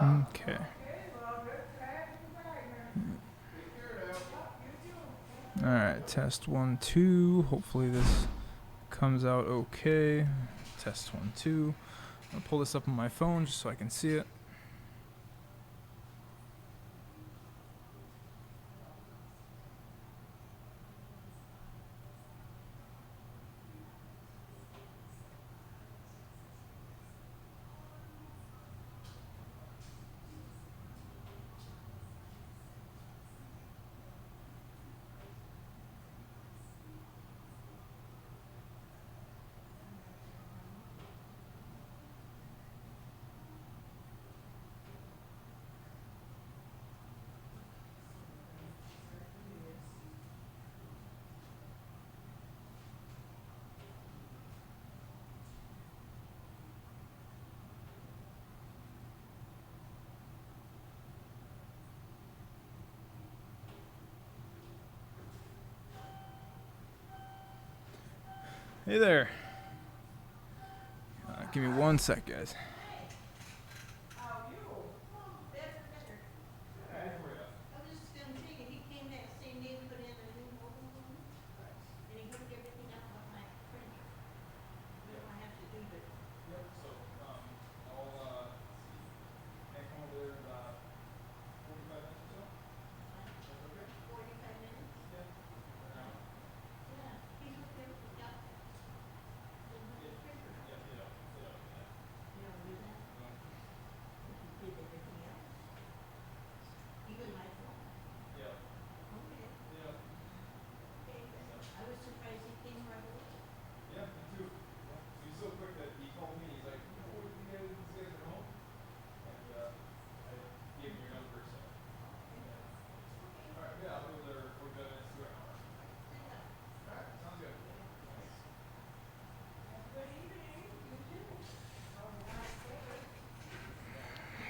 Okay. Alright, test 1, 2. Hopefully this comes out okay. Test 1, 2. I'll pull this up on my phone just so I can see it. Hey there. Give me 1 sec, guys.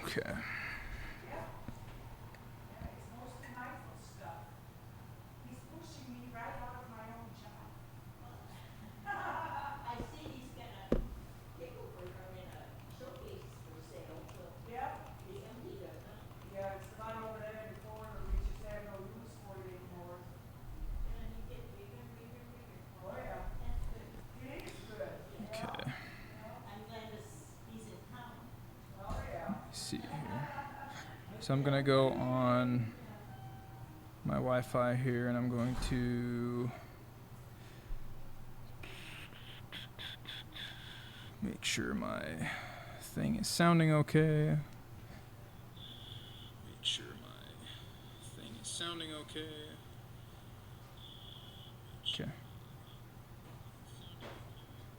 Okay. Okay. Let's see here. So I'm gonna go on my Wi-Fi here, and I'm going to make sure my thing is sounding okay. Make sure my thing is sounding okay. Okay.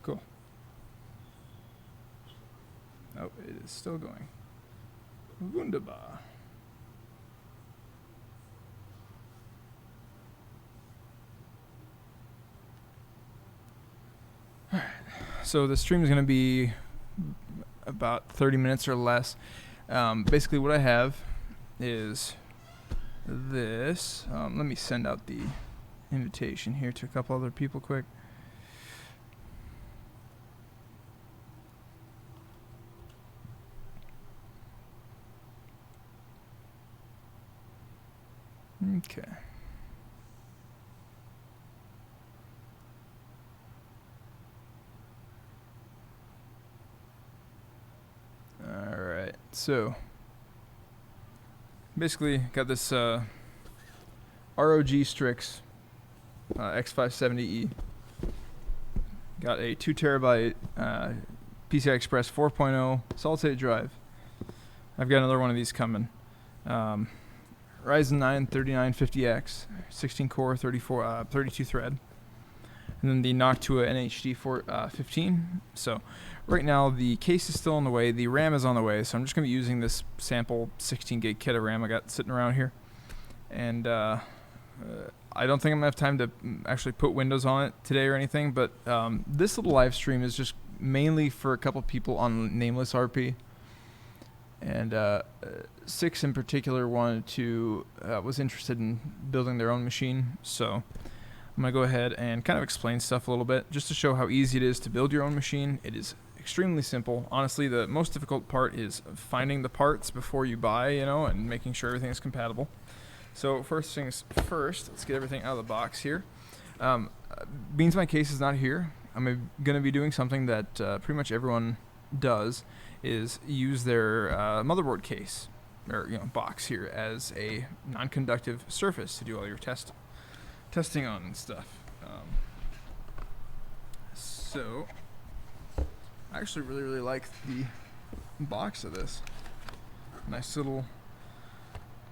Cool. Oh, it is still going. Wunderbar. Alright, so the stream is going to be about 30 minutes or less. Basically what I have is this. Let me send out the invitation here to a couple other people quick. Okay. Alright, so basically got this ROG Strix X570E. Got a 2 terabyte PCI Express 4.0 solid state drive. I've got another one of these coming. Ryzen 9 3950X, 16 core, 32 thread. And then the Noctua NHD 15. So right now the case is still on the way, the RAM is on the way, so I'm just going to be using this sample 16 gig kit of RAM I got sitting around here. And I don't think I'm going to have time to actually put Windows on it today or anything, but this little live stream is just mainly for a couple people on Nameless RP. And 6 in particular was interested in building their own machine, so I'm going to go ahead and kind of explain stuff a little bit just to show how easy it is to build your own machine. It is extremely simple. Honestly, the most difficult part is finding the parts before you buy, and making sure everything is compatible. So first things first, let's get everything out of the box here. Beans my case is not here. I'm going to be doing something that pretty much everyone does, is use their motherboard case or box here as a non-conductive surface to do all your testing on and stuff. So I actually really like the box of this. Nice little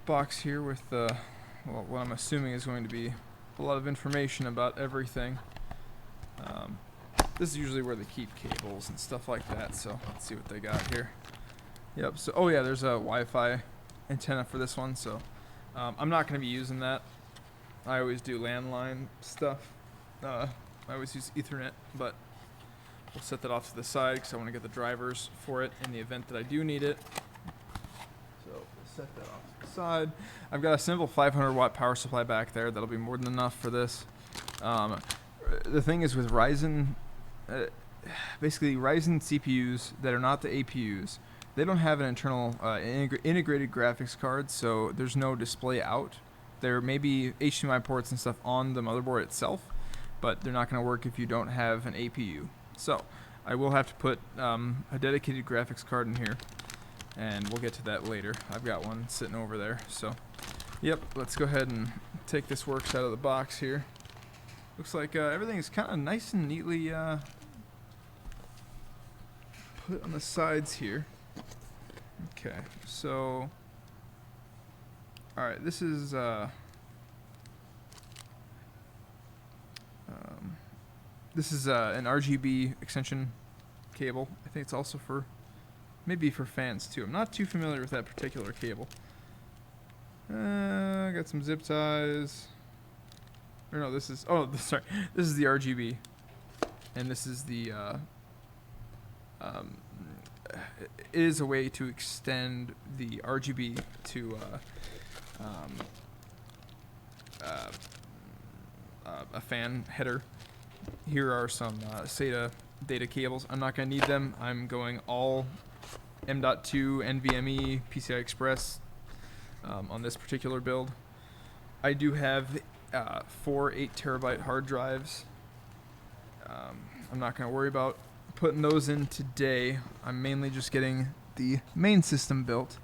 box here with what I'm assuming is going to be a lot of information about everything. This is usually where they keep cables and stuff like that, so let's see what they got here. Yep, so there's a Wi-Fi antenna for this one, so I'm not going to be using that. I always do landline stuff. I always use Ethernet, but we'll set that off to the side because I want to get the drivers for it in the event that I do need it. So we'll set that off to the side. I've got a simple 500 watt power supply back there. That'll be more than enough for this. The thing is with Ryzen, basically Ryzen CPUs that are not the APUs, they don't have an internal integrated graphics card, so there's no display out. There may be HDMI ports and stuff on the motherboard itself, but they're not going to work if you don't have an APU. So I will have to put a dedicated graphics card in here, and we'll get to that later. I've got one sitting over there. So yep, let's go ahead and take this works out of the box here. Looks like everything is kind of nice and neatly put on the sides here. Okay, so alright, this is an RGB extension cable. I think it's also maybe for fans too. I'm not too familiar with that particular cable. Got some zip ties. Or no, this is this is the RGB, and this is the it is a way to extend the RGB to a fan header. Here are some SATA data cables. I'm not going to need them. I'm going all M.2 NVMe PCI Express on this particular build. I do have 4 8TB hard drives. I'm not going to worry about putting those in today. I'm mainly just getting the main system built.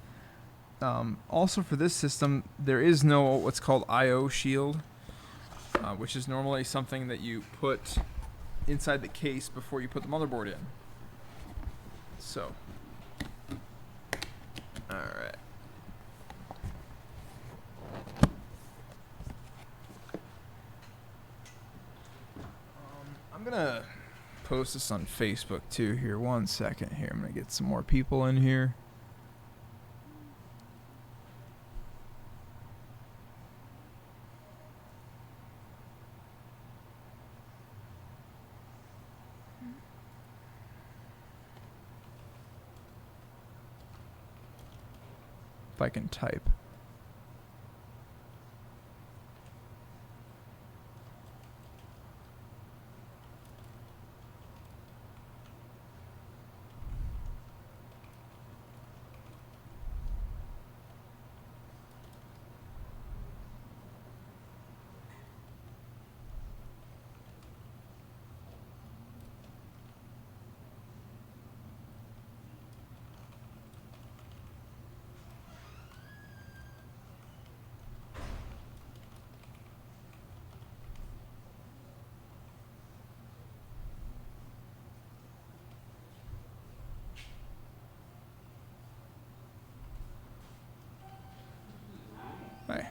Also for this system, there is no what's called I/O shield, which is normally something that you put inside the case before you put the motherboard in. So, alright. I'm gonna post this on Facebook too here. 1 second here. I'm gonna get some more people in here. If I can type. Right.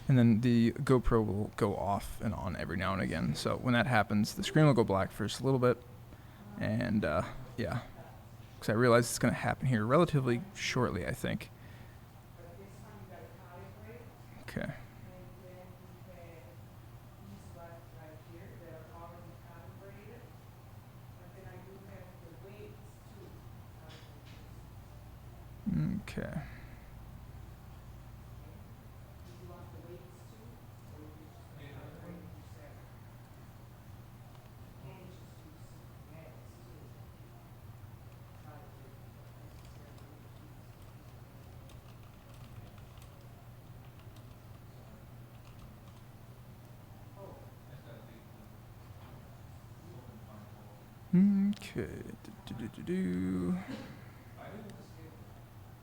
And then the GoPro will go off and on every now and again. So when that happens, the screen will go black for just a little bit. And yeah, because I realize it's going to happen here relatively shortly, I think. Okay. Okay. Okay.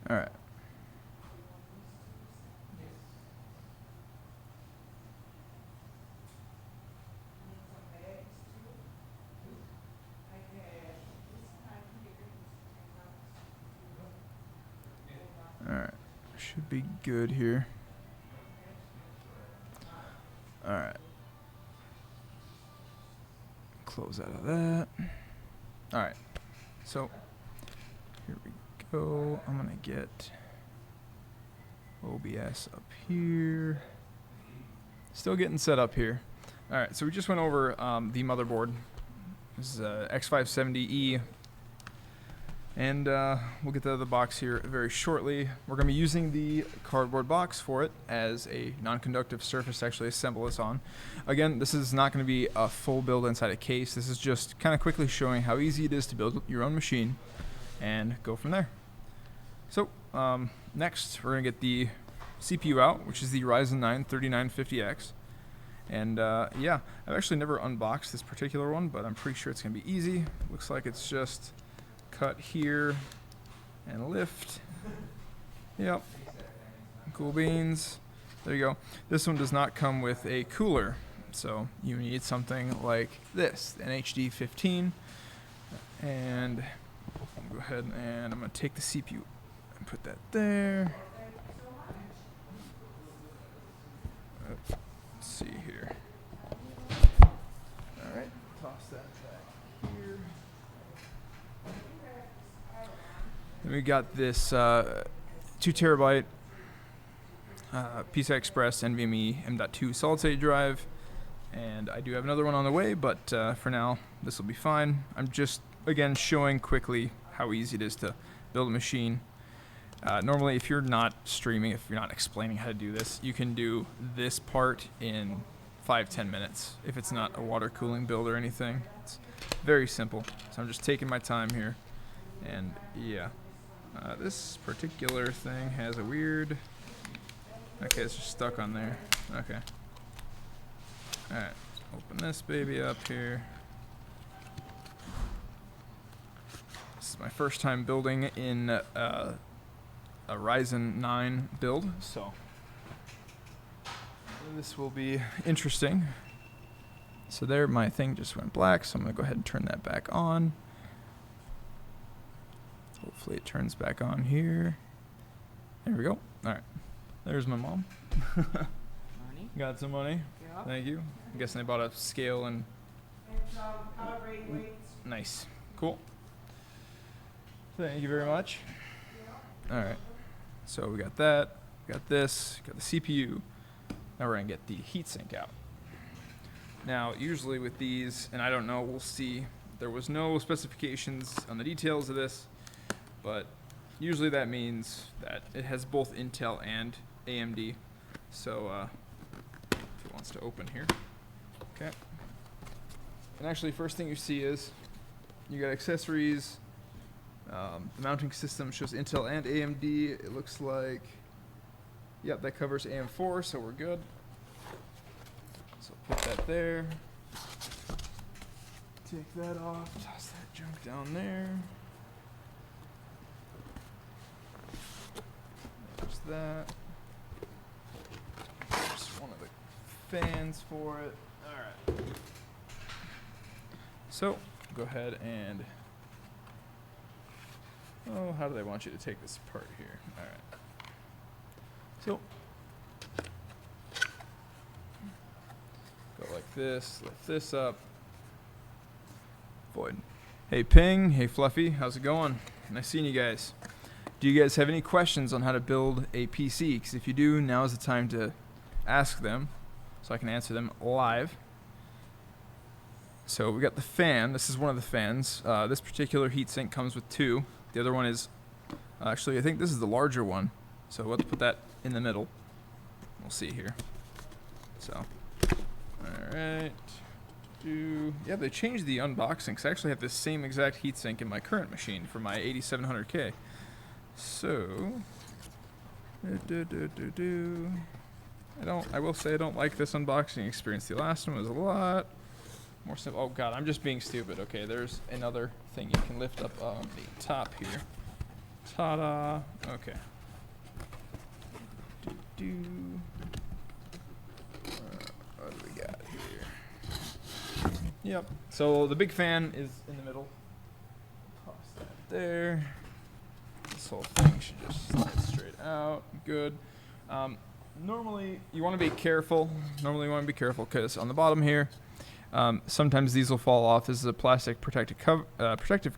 All right. All right. Should be good here. All right. Close out of that. All right. So here we go. I'm gonna get OBS up here. Still getting set up here. All right. So we just went over the motherboard. This is a X570E. And we'll get to the box here very shortly. We're going to be using the cardboard box for it as a non-conductive surface to actually assemble this on. Again, this is not going to be a full build inside a case. This is just kind of quickly showing how easy it is to build your own machine and go from there. So next, we're going to get the CPU out, which is the Ryzen 9 3950X. And yeah, I've actually never unboxed this particular one, but I'm pretty sure it's going to be easy. Looks like it's just cut here and lift. Yep. Cool beans. There you go. This one does not come with a cooler, so you need something like this, an HD 15. And I'll go ahead and I'm going to take the CPU and put that there. Let's see here. All right, toss that back here. And we got this 2 terabyte PCI Express NVMe M.2 solid state drive, and I do have another one on the way, but for now this will be fine. I'm just again showing quickly how easy it is to build a machine. Normally, if you're not streaming, if you're not explaining how to do this, you can do this part in 5-10 minutes if it's not a water cooling build or anything. It's very simple, so I'm just taking my time here. And yeah, this particular thing has a weird, okay, it's just stuck on there. Okay. Alright, open this baby up here. This is my first time building in a Ryzen 9 build, so this will be interesting. So there, my thing just went black, so I'm going to go ahead and turn that back on. Hopefully it turns back on here. There we go. All right. There's my mom. Money? Got some money. Yeah. Thank you. I'm guessing they bought a scale and... Weights. Nice. Cool. Thank you very much. All right. So we got that. We got this. Got the CPU. Now we're going to get the heatsink out. Now, usually with these, and I don't know, we'll see. There was no specifications on the details of this, but usually that means that it has both Intel and AMD. So if it wants to open here. Okay. And actually, first thing you see is you got accessories. The mounting system shows Intel and AMD. It looks like, yep, that covers AM4, so we're good. So put that there. Take that off. Toss that junk down there. There's that. There's one of the fans for it. Alright. So, go ahead and... Oh, how do they want you to take this apart here? Alright. So, go like this, lift this up. Void. Hey Ping, hey Fluffy, how's it going? Nice seeing you guys. Do you guys have any questions on how to build a PC? Because if you do, now is the time to ask them, so I can answer them live. So we got the fan. This is one of the fans. This particular heatsink comes with 2. The other one is, actually I think this is the larger one. So let's put that in the middle. We'll see here. So, alright. Yeah, they changed the unboxing, because I actually have the same exact heatsink in my current machine for my 8700K. So, I will say I don't like this unboxing experience. The last one was a lot more simple. Oh god, I'm just being stupid. Okay, there's another thing you can lift up on the top here. Ta-da. Okay. Do. What do we got here? Yep. So the big fan is in the middle. Toss that there. This whole thing should just slide straight out. Good. Normally, you want to be careful. Because on the bottom here, sometimes these will fall off. This is a plastic protective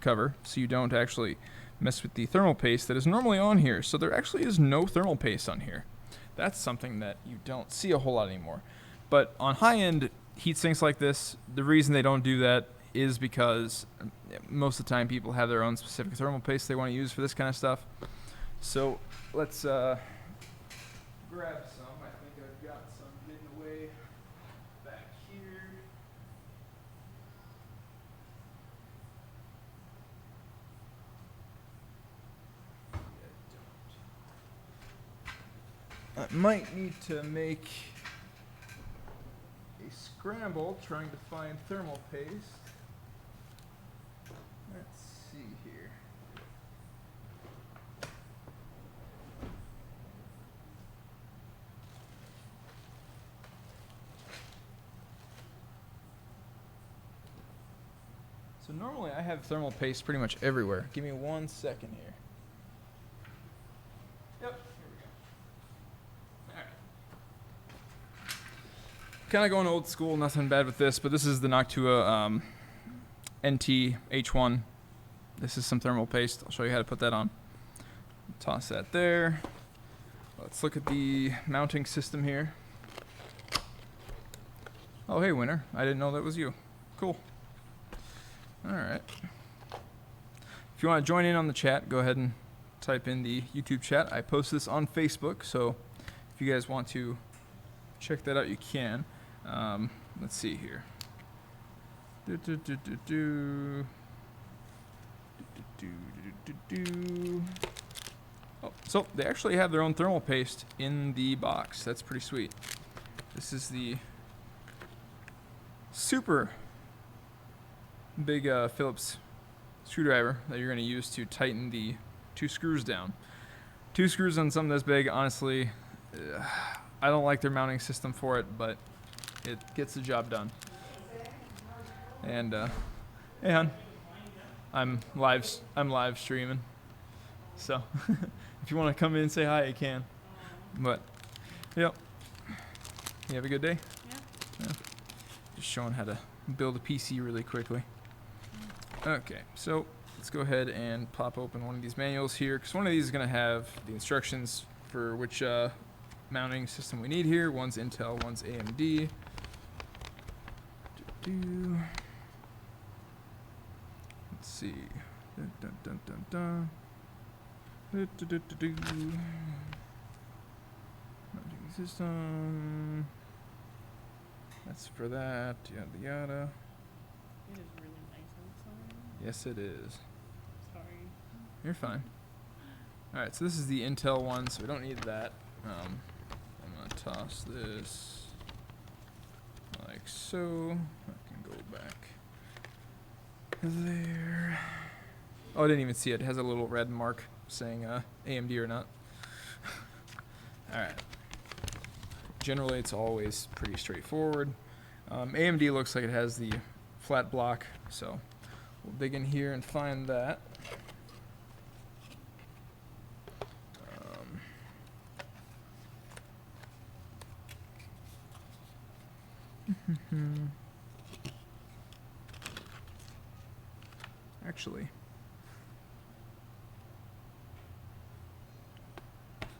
cover, so you don't actually mess with the thermal paste that is normally on here. So there actually is no thermal paste on here. That's something that you don't see a whole lot anymore. But on high-end heat sinks like this, the reason they don't do that is because most of the time people have their own specific thermal paste they want to use for this kind of stuff. So let's grab some. I think I've got some hidden away back here. I might need to make a scramble trying to find thermal paste. Let's see here. So normally I have thermal paste pretty much everywhere. Give me 1 second here. Yep, here we go. Alright. Kind of going old school, nothing bad with this, but this is the Noctua NT H1. This is some thermal paste. I'll show you how to put that on. Toss that there. Let's look at the mounting system here. Oh, hey, Winner. I didn't know that was you. Cool. Alright. If you want to join in on the chat, go ahead and type in the YouTube chat. I post this on Facebook, so if you guys want to check that out, you can. Let's see here. Oh, so they actually have their own thermal paste in the box. That's pretty sweet. This is the super big Phillips screwdriver that you're going to use to tighten the 2 screws down. 2 screws on something this big, honestly, I don't like their mounting system for it, but it gets the job done. And hey, hon, I'm live streaming, so if you want to come in and say hi, you can. But yep, you have a good day. Yeah. Just showing how to build a PC really quickly. Okay, so let's go ahead and pop open one of these manuals here, because one of these is going to have the instructions for which mounting system we need here. One's Intel, one's AMD. Let's see. Mounting system. That's for that. Yada yada. It is really nice outside. Yes, it is. Sorry. You're fine. Alright, so this is the Intel one, so we don't need that. I'm going to toss this like so. I can go back there. Oh, I didn't even see it. It has a little red mark saying AMD or not. Alright. Generally, it's always pretty straightforward. AMD looks like it has the flat block, so we'll dig in here and find that. Actually,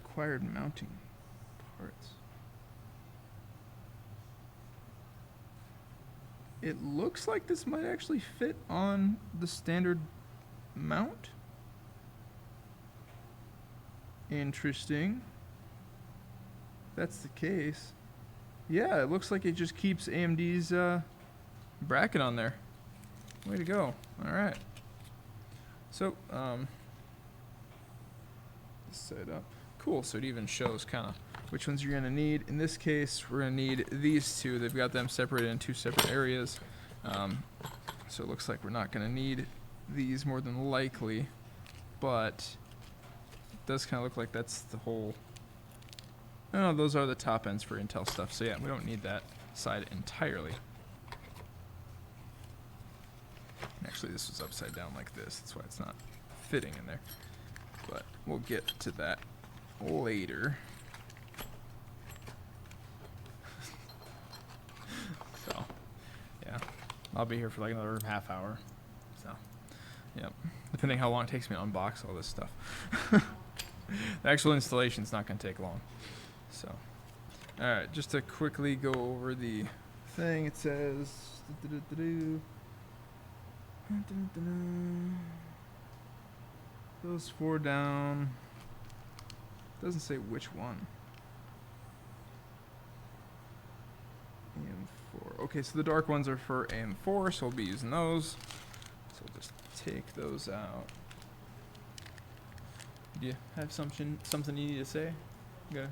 required mounting parts. It looks like this might actually fit on the standard mount. Interesting. That's the case. Yeah, it looks like it just keeps AMD's bracket on there. Way to go. Alright. So, set up. Cool, so it even shows kind of which ones you're going to need. In this case, we're going to need these two. They've got them separated in 2 separate areas. So it looks like we're not going to need these more than likely, but it does kind of look like that's the whole. No, those are the top ends for Intel stuff. So yeah, we don't need that side entirely. Actually, this was upside down like this. That's why it's not fitting in there. But we'll get to that later. So, yeah. I'll be here for like another half hour. So, yep. Depending how long it takes me to unbox all this stuff. The actual installation's not going to take long. So, alright, just to quickly go over the thing, it says those 4 down. Doesn't say which one. AM4. Okay, so the dark ones are for AM4, so we'll be using those. So we'll just take those out. Do you have something you need to say? Go.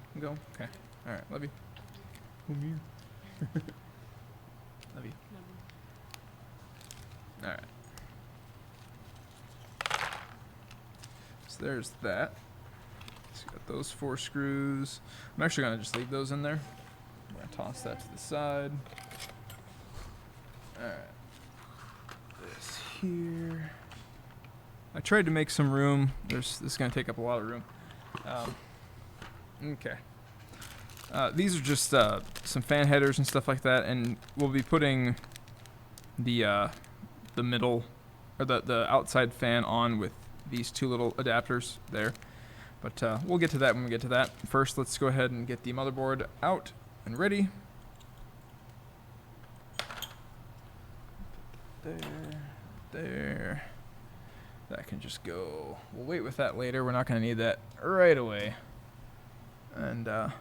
Okay. All right. Love you. Love you. Love you. All right. So there's that. So got those 4 screws. I'm actually gonna just leave those in there. I'm gonna toss that to the side. All right. This here. I tried to make some room. This is gonna take up a lot of room. Okay. These are just some fan headers and stuff like that, and we'll be putting the middle or the outside fan on with these 2 little adapters there. But we'll get to that when we get to that. First, let's go ahead and get the motherboard out and ready. There. That can just go. We'll wait with that later. We're not going to need that right away. And, yeah,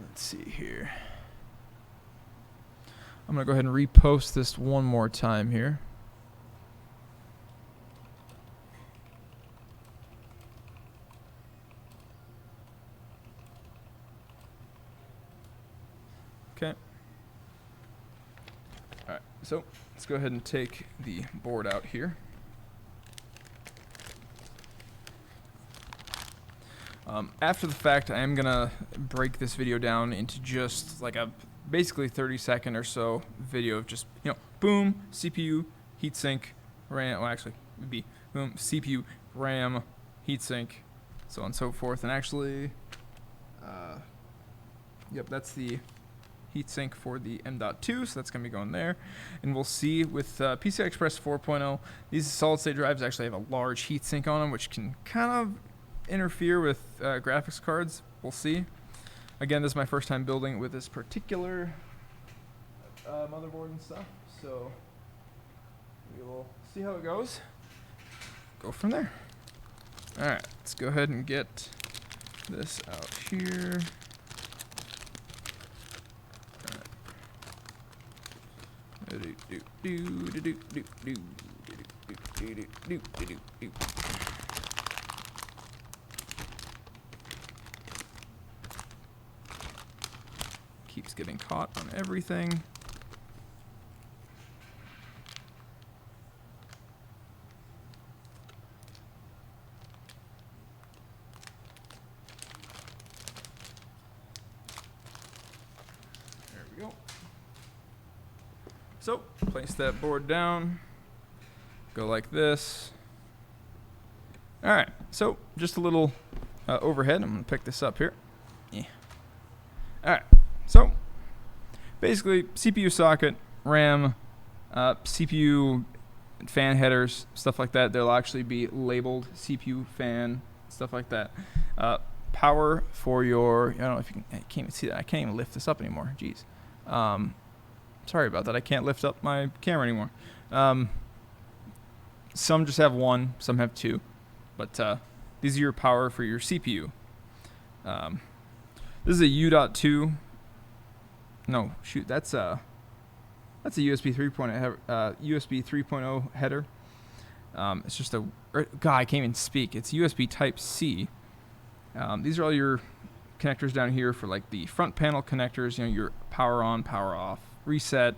let's see here. I'm going to go ahead and repost this one more time here. Okay. Alright, so let's go ahead and take the board out here. After the fact, I am going to break this video down into just like a basically 30-second or so video of just, boom, CPU, heatsink, RAM, well actually, it would be boom, CPU, RAM, heatsink, so on and so forth. And actually, yep, that's the heatsink for the M.2, so that's going to be going there. And we'll see with PCI Express 4.0, these solid-state drives actually have a large heatsink on them, which can kind of interfere with graphics cards. We'll see. Again, this is my first time building with this particular motherboard and stuff, so we will see how it goes. Go from there. Alright, let's go ahead and get this out here. Keeps getting caught on everything. There we go. So, place that board down. Go like this. Alright, so just a little overhead. I'm going to pick this up here. Yeah. Alright, so basically CPU socket, RAM, CPU fan headers, stuff like that. They'll actually be labeled CPU fan, stuff like that. Power for your, I don't know if you can, I can't even see that. I can't even lift this up anymore. Jeez. Sorry about that. I can't lift up my camera anymore. Some just have 1, some have 2. But these are your power for your CPU. This is a U.2. No, shoot, that's a USB 3.0 header. It's just God, I can't even speak. It's USB Type C. These are all your connectors down here for like the front panel connectors. Your power on, power off, reset,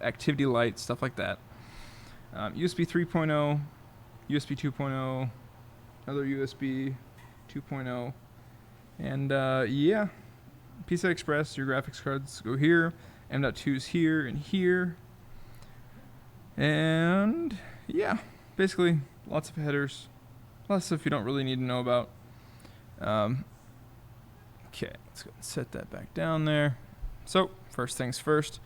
activity light, stuff like that. USB 3.0, USB 2.0, another USB 2.0, and yeah, PCI Express. Your graphics cards go here. M.2's here and here, and yeah, basically lots of headers, lots of stuff you don't really need to know about. Okay, let's go and set that back down there. So first things first,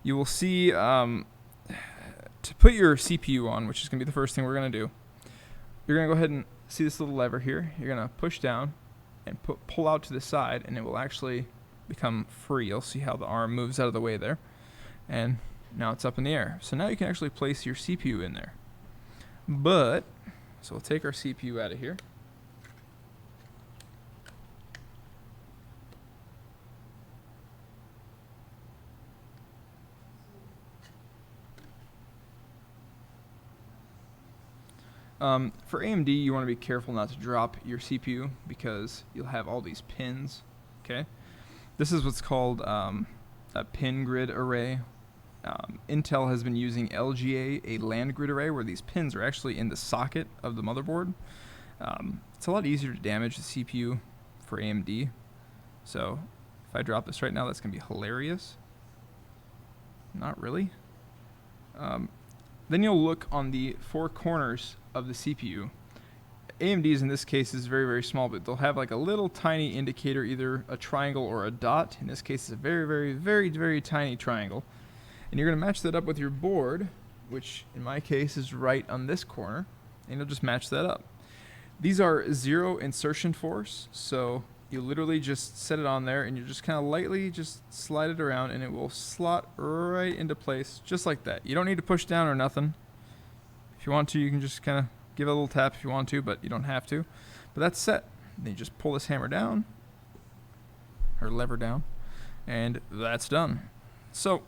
you will see to put your CPU on, which is going to be the first thing we're going to do. You're going to go ahead and see this little lever here. You're going to push down and pull out to the side, and it will actually become free. You'll see how the arm moves out of the way there, and now it's up in the air. So now you can actually place your CPU in there. But so we'll take our CPU out of here. For AMD, you want to be careful not to drop your CPU because you'll have all these pins. Okay, this is what's called a pin grid array. Intel has been using LGA, a land grid array, where these pins are actually in the socket of the motherboard. It's a lot easier to damage the CPU for AMD. So if I drop this right now, that's going to be hilarious. Not really. Then you'll look on the four corners of the CPU. AMD's in this case is very, very small, but they'll have like a little tiny indicator, either a triangle or a dot. In this case, it's a very, very, very, very tiny triangle. And you're going to match that up with your board, which in my case is right on this corner, and you'll just match that up. These are zero insertion force, so you literally just set it on there and you just kind of lightly just slide it around and it will slot right into place just like that. You don't need to push down or nothing. If you want to, you can just kind of give it a little tap if you want to, but you don't have to. But that's set. Then you just pull this hammer down, or lever down, and that's done. So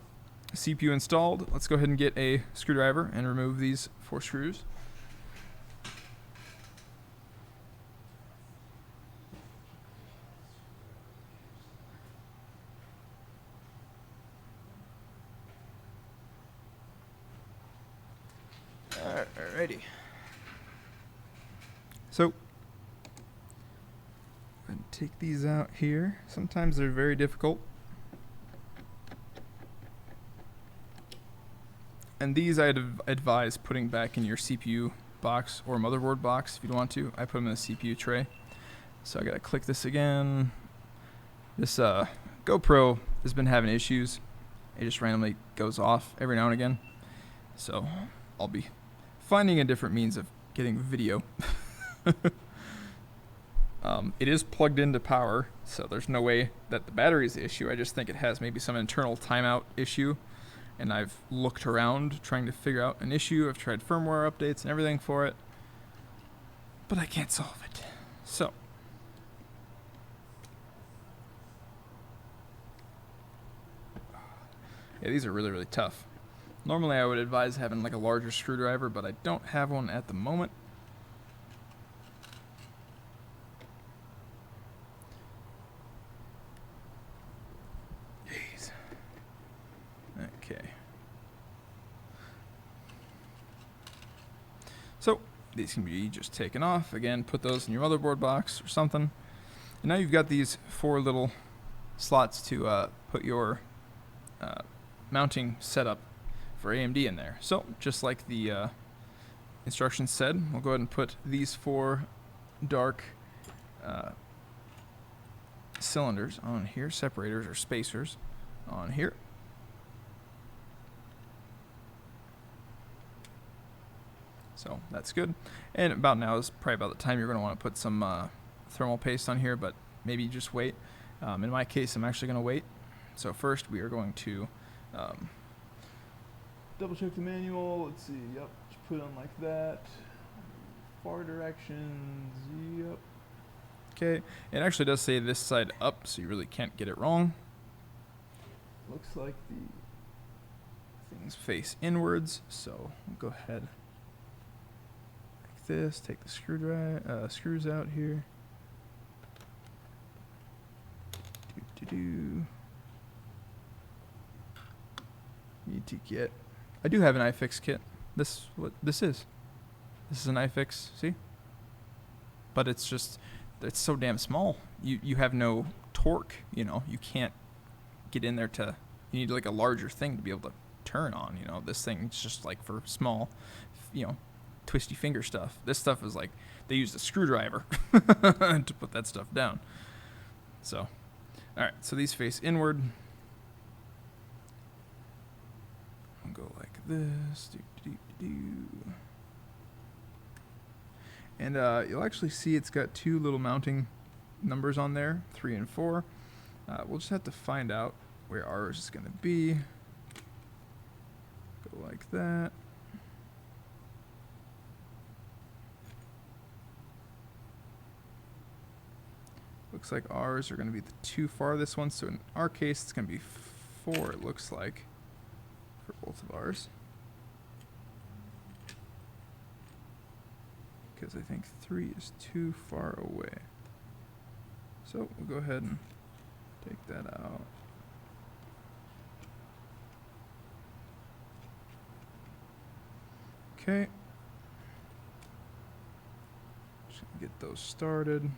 CPU installed. Let's go ahead and get a screwdriver and remove these 4 screws. Alrighty. So, and take these out here. Sometimes they're very difficult. And these I'd advise putting back in your CPU box or motherboard box if you want to. I put them in the CPU tray. So I gotta click this again. This GoPro has been having issues. It just randomly goes off every now and again. So I'll be finding a different means of getting video. It is plugged into power, so there's no way that the battery's the issue. I just think it has maybe some internal timeout issue. And I've looked around trying to figure out an issue. I've tried firmware updates and everything for it, but I can't solve it. So yeah, these are really, really tough. Normally I would advise having like a larger screwdriver, but I don't have one at the moment. Jeez. Okay. So these can be just taken off. Again, put those in your motherboard box or something. And now you've got these 4 little slots to put your mounting setup for AMD in there. So just like the instructions said, we'll go ahead and put these 4 dark cylinders on here, separators or spacers on here. So that's good. And about now is probably about the time you're going to want to put some thermal paste on here, but maybe just wait. In my case, I'm actually going to wait. So first we are going to double check the manual. Let's see. Yep. Just put it on like that. Far directions. Yep. Okay. It actually does say this side up, so you really can't get it wrong. Looks like the things face inwards, so we'll go ahead like this. Take the screws out here. need to get. I do have an iFix kit. What this is. This is an iFix. See? But it's so damn small. You have no torque. You know, you can't get in there to. You need like a larger thing to be able to turn on. You know, this thing's just like for small, twisty finger stuff. This stuff is like they used a screwdriver to put that stuff down. So, all right. So these face inward. I'll go like this. And you'll actually see it's got two little mounting numbers on there, 3 and 4. We'll just have to find out where ours is going to be. Go like that. Looks like ours are going to be the two farthest ones. So in our case, it's going to be 4, it looks like, for both of ours. Because I think 3 is too far away. So we'll go ahead and take that out. Okay. Just gonna get those started.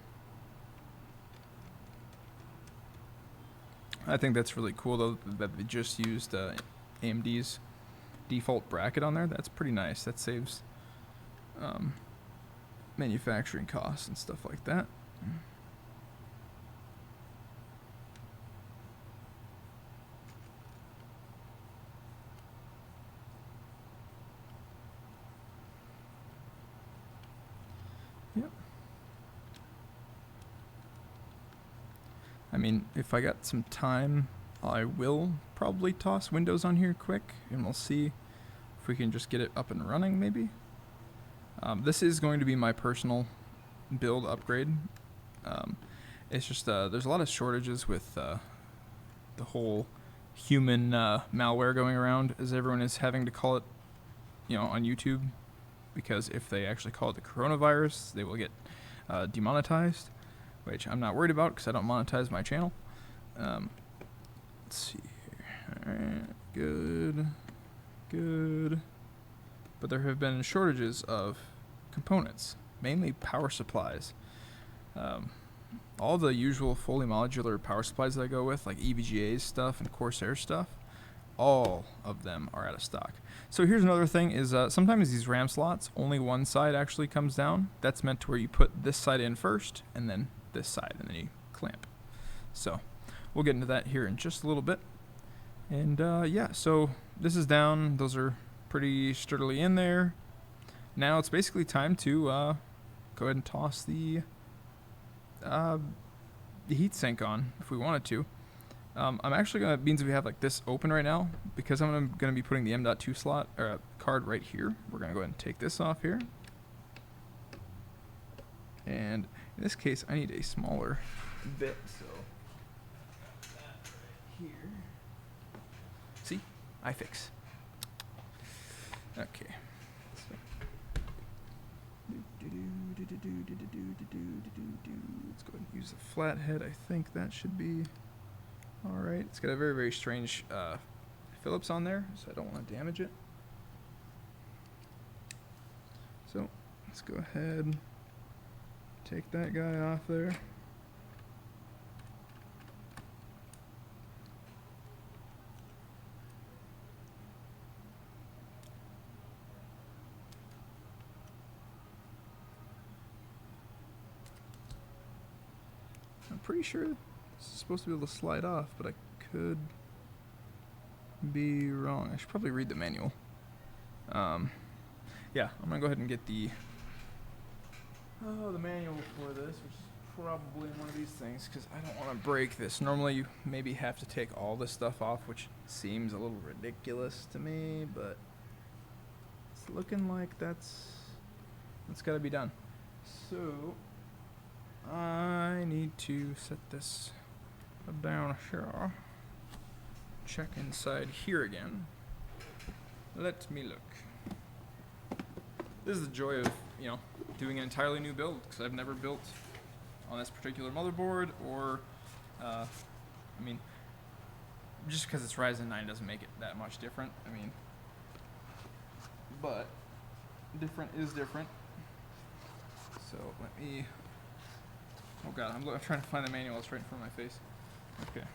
I think that's really cool though that they just used AMD's default bracket on there. That's pretty nice. That saves manufacturing costs and stuff like that. Yep. I mean, if I got some time, I will probably toss Windows on here quick, and we'll see if we can just get it up and running, maybe. This is going to be my personal build upgrade. It's just there's a lot of shortages with the whole human malware going around, as everyone is having to call it, on YouTube, because if they actually call it the coronavirus, they will get demonetized, which I'm not worried about because I don't monetize my channel. Let's see here. All right, good. But there have been shortages of components, mainly power supplies. All the usual fully modular power supplies that I go with, like EVGA stuff and Corsair stuff, all of them are out of stock. So here's another thing is sometimes these RAM slots, only one side actually comes down. That's meant to where you put this side in first and then this side, and then you clamp. So we'll get into that here in just a little bit. And yeah, so this is down. Those are pretty sturdily in there. Now it's basically time to go ahead and toss the heatsink on if we wanted to. I'm actually gonna, means we have like this open right now, because I'm gonna be putting the M.2 slot or card right here. We're gonna go ahead and take this off here. And in this case, I need a smaller bit, so that right here. See, iFix. Okay. So. Let's go ahead and use the flathead. I think that should be all right. It's got a very, very strange Phillips on there, so I don't want to damage it. So let's go ahead, take that guy off there. I'm pretty sure this is supposed to be able to slide off, but I could be wrong. I should probably read the manual. Yeah, I'm gonna go ahead and get the manual for this, which is probably in one of these things, because I don't want to break this. Normally you maybe have to take all this stuff off, which seems a little ridiculous to me, but it's looking like that's got to be done. So I need to set this down here. Check inside here again. Let me look. This is the joy of, doing an entirely new build, because I've never built on this particular motherboard, or, just because it's Ryzen 9 doesn't make it that much different. I mean, but different is different. So let me. Oh god, I'm trying to find the manual. It's right in front of my face. Okay.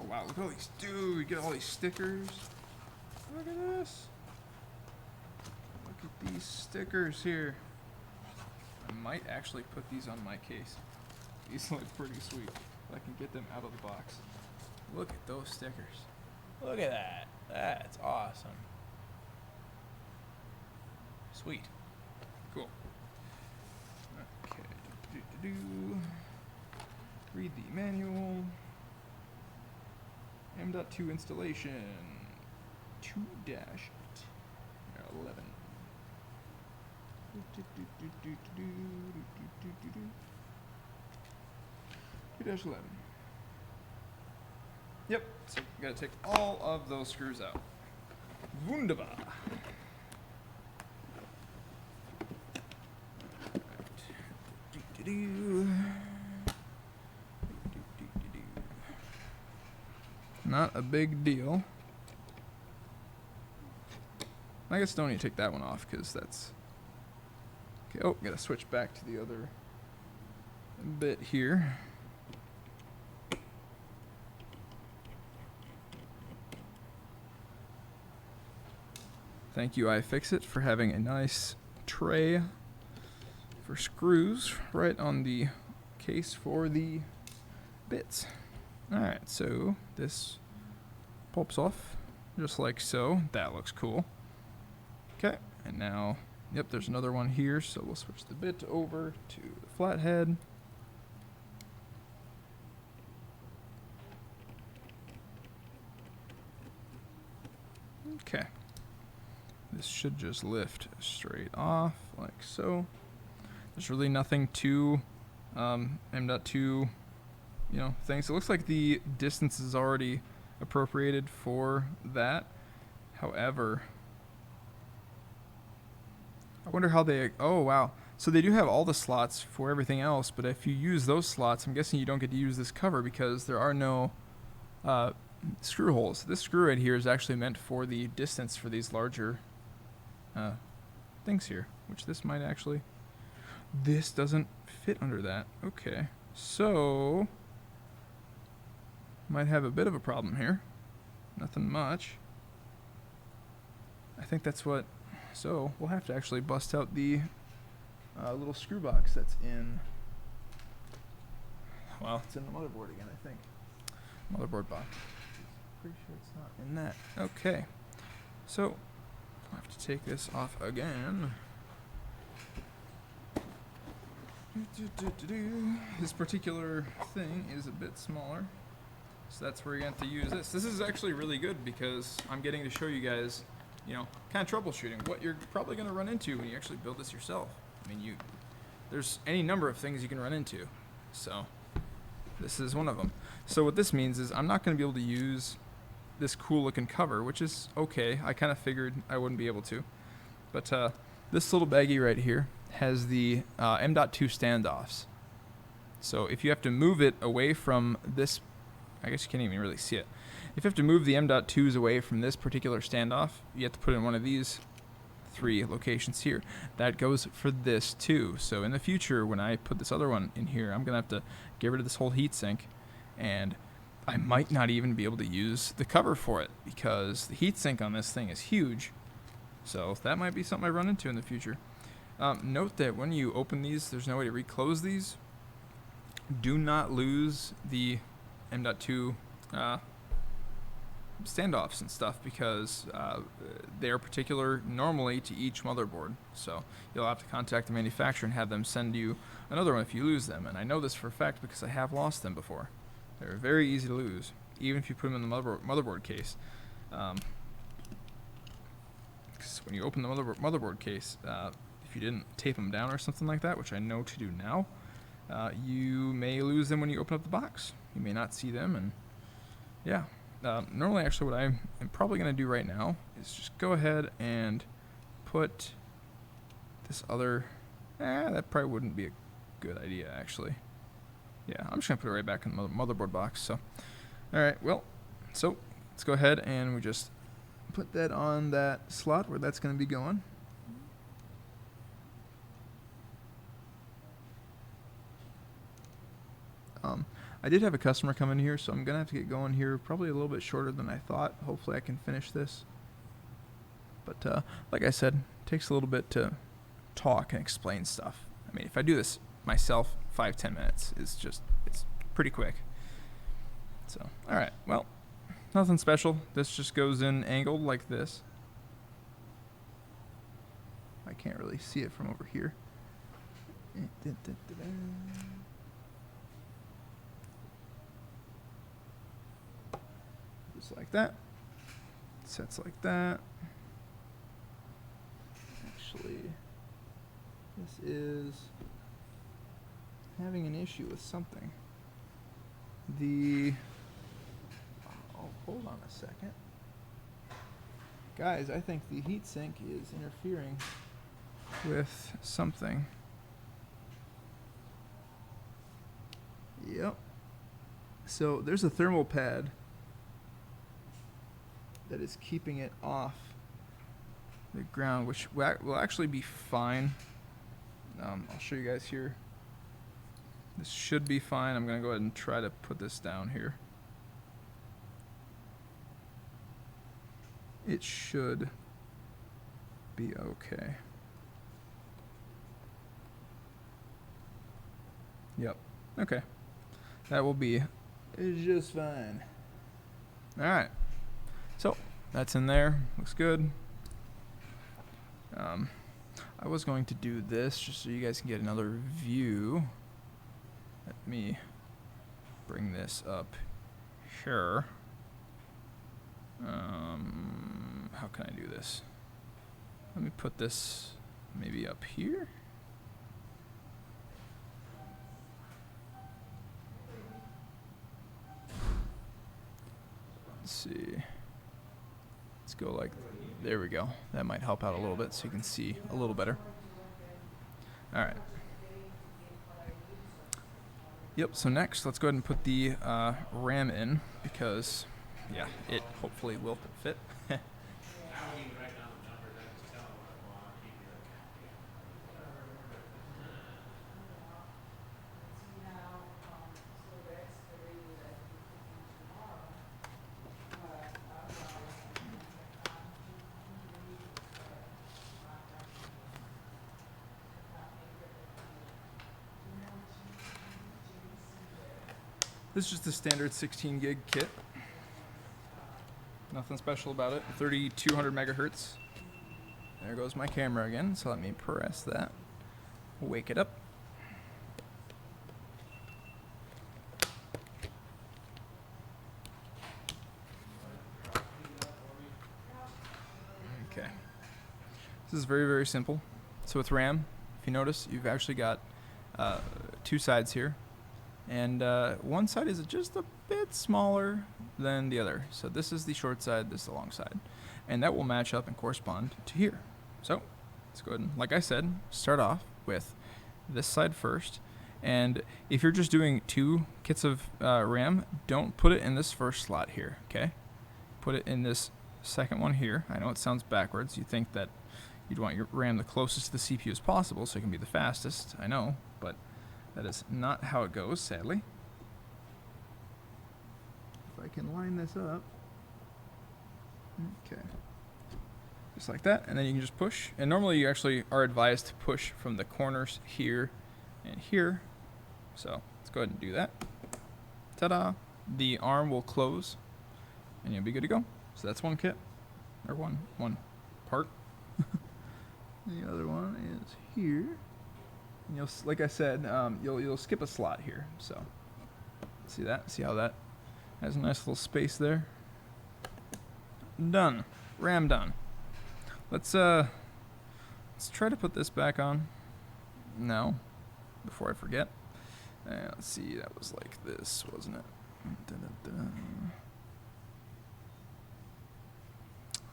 Oh wow, look at all these, dude. You get all these stickers. Look at this. Look at these stickers here. I might actually put these on my case. These look pretty sweet. If I can get them out of the box. Look at those stickers. Look at that. That's awesome. Sweet. Cool. Okay. Read the manual. M.2 installation. 2-11. 2-11. Yep, so you gotta take all of those screws out. Wunderbar. Not a big deal. I guess don't need to take that one off because that's okay. Oh, gotta switch back to the other bit here. Thank you, iFixit, for having a nice tray for screws right on the case for the bits. Alright, so this pops off just like so. That looks cool. Okay, and now, yep, there's another one here, so we'll switch the bit over to the flathead. Okay. This should just lift straight off like so. There's really nothing to M.2, things. It looks like the distance is already appropriated for that. However, I wonder how they, oh wow. So they do have all the slots for everything else, but if you use those slots, I'm guessing you don't get to use this cover because there are no screw holes. This screw right here is actually meant for the distance for these larger things here, which this might actually, this doesn't fit under that. Okay, so might have a bit of a problem here. Nothing much. I think that's what, so we'll have to actually bust out the little screw box that's in, well, it's in the motherboard again, I think. Motherboard box. Pretty sure it's not in that. Okay, so I'll have to take this off again. This particular thing is a bit smaller, so that's where you're going to have to use this. This is actually really good because I'm getting to show you guys, kind of troubleshooting what you're probably going to run into when you actually build this yourself. I mean, there's any number of things you can run into, so this is one of them. So what this means is I'm not going to be able to use this cool looking cover, which is okay. I kind of figured I wouldn't be able to, but this little baggie right here has the M.2 standoffs. So if you have to move it away from this, I guess you can't even really see it. If you have to move the M.2s away from this particular standoff, you have to put it in one of these 3 locations here. That goes for this too. So in the future, when I put this other one in here, I'm gonna have to get rid of this whole heatsink, and I might not even be able to use the cover for it because the heatsink on this thing is huge. So that might be something I run into in the future. Note that when you open these, there's no way to reclose these. Do not lose the M.2 standoffs and stuff because they are particular normally to each motherboard. So you'll have to contact the manufacturer and have them send you another one if you lose them. And I know this for a fact because I have lost them before. They're very easy to lose, even if you put them in the motherboard case. Because when you open the motherboard case, if you didn't tape them down or something like that, which I know to do now, you may lose them when you open up the box. You may not see them, and yeah. Normally, actually, what I'm probably going to do right now is just go ahead and put this other, that probably wouldn't be a good idea, actually. Yeah, I'm just going to put it right back in the motherboard box. So, alright, well, So let's go ahead and we just put that on that slot where that's going to be going. I did have a customer come in here, so I'm going to have to get going here probably a little bit shorter than I thought. Hopefully I can finish this. But like I said, it takes a little bit to talk and explain stuff. I mean, if I do this myself, 5-10 minutes is it's pretty quick. So, all right, well, nothing special. This just goes in angled like this. I can't really see it from over here. Just like that. Sets like that. Actually, this is having an issue with something. Oh, hold on a second. Guys, I think the heatsink is interfering with something. Yep. So there's a thermal pad that is keeping it off the ground, which will actually be fine. I'll show you guys here. This should be fine. I'm going to go ahead and try to put this down here. It should be okay. Yep. Okay. That will be just fine. All right. So that's in there. Looks good. I was going to do this just so you guys can get another view. Let me bring this up here. How can I do this? Let me put this maybe up here. Let's see. Let's go like, there we go. That might help out a little bit so you can see a little better. All right. Yep, so next let's go ahead and put the RAM in because, yeah, it hopefully will fit. This is just a standard 16 gig kit. Nothing special about it. 3200 megahertz. There goes my camera again, so let me press that. Wake it up. Okay. This is very, very simple. So with RAM, if you notice, you've actually got two sides here. And one side is just a bit smaller than the other. So this is the short side, this is the long side. And that will match up and correspond to here. So let's go ahead and, like I said, start off with this side first. And if you're just doing 2 kits of RAM, don't put it in this first slot here, okay? Put it in this second one here. I know it sounds backwards. You think that you'd want your RAM the closest to the CPU as possible so it can be the fastest. I know, but that is not how it goes, sadly. If I can line this up. Okay. Just like that, and then you can just push. And normally you actually are advised to push from the corners here and here. So let's go ahead and do that. Ta-da! The arm will close, and you'll be good to go. So that's one kit, or one part. The other one is here. And you'll, like I said, you'll skip a slot here. So see that? See how that has a nice little space there? Done. RAM done. Let's try to put this back on now before I forget. Let's see. That was like this, wasn't it?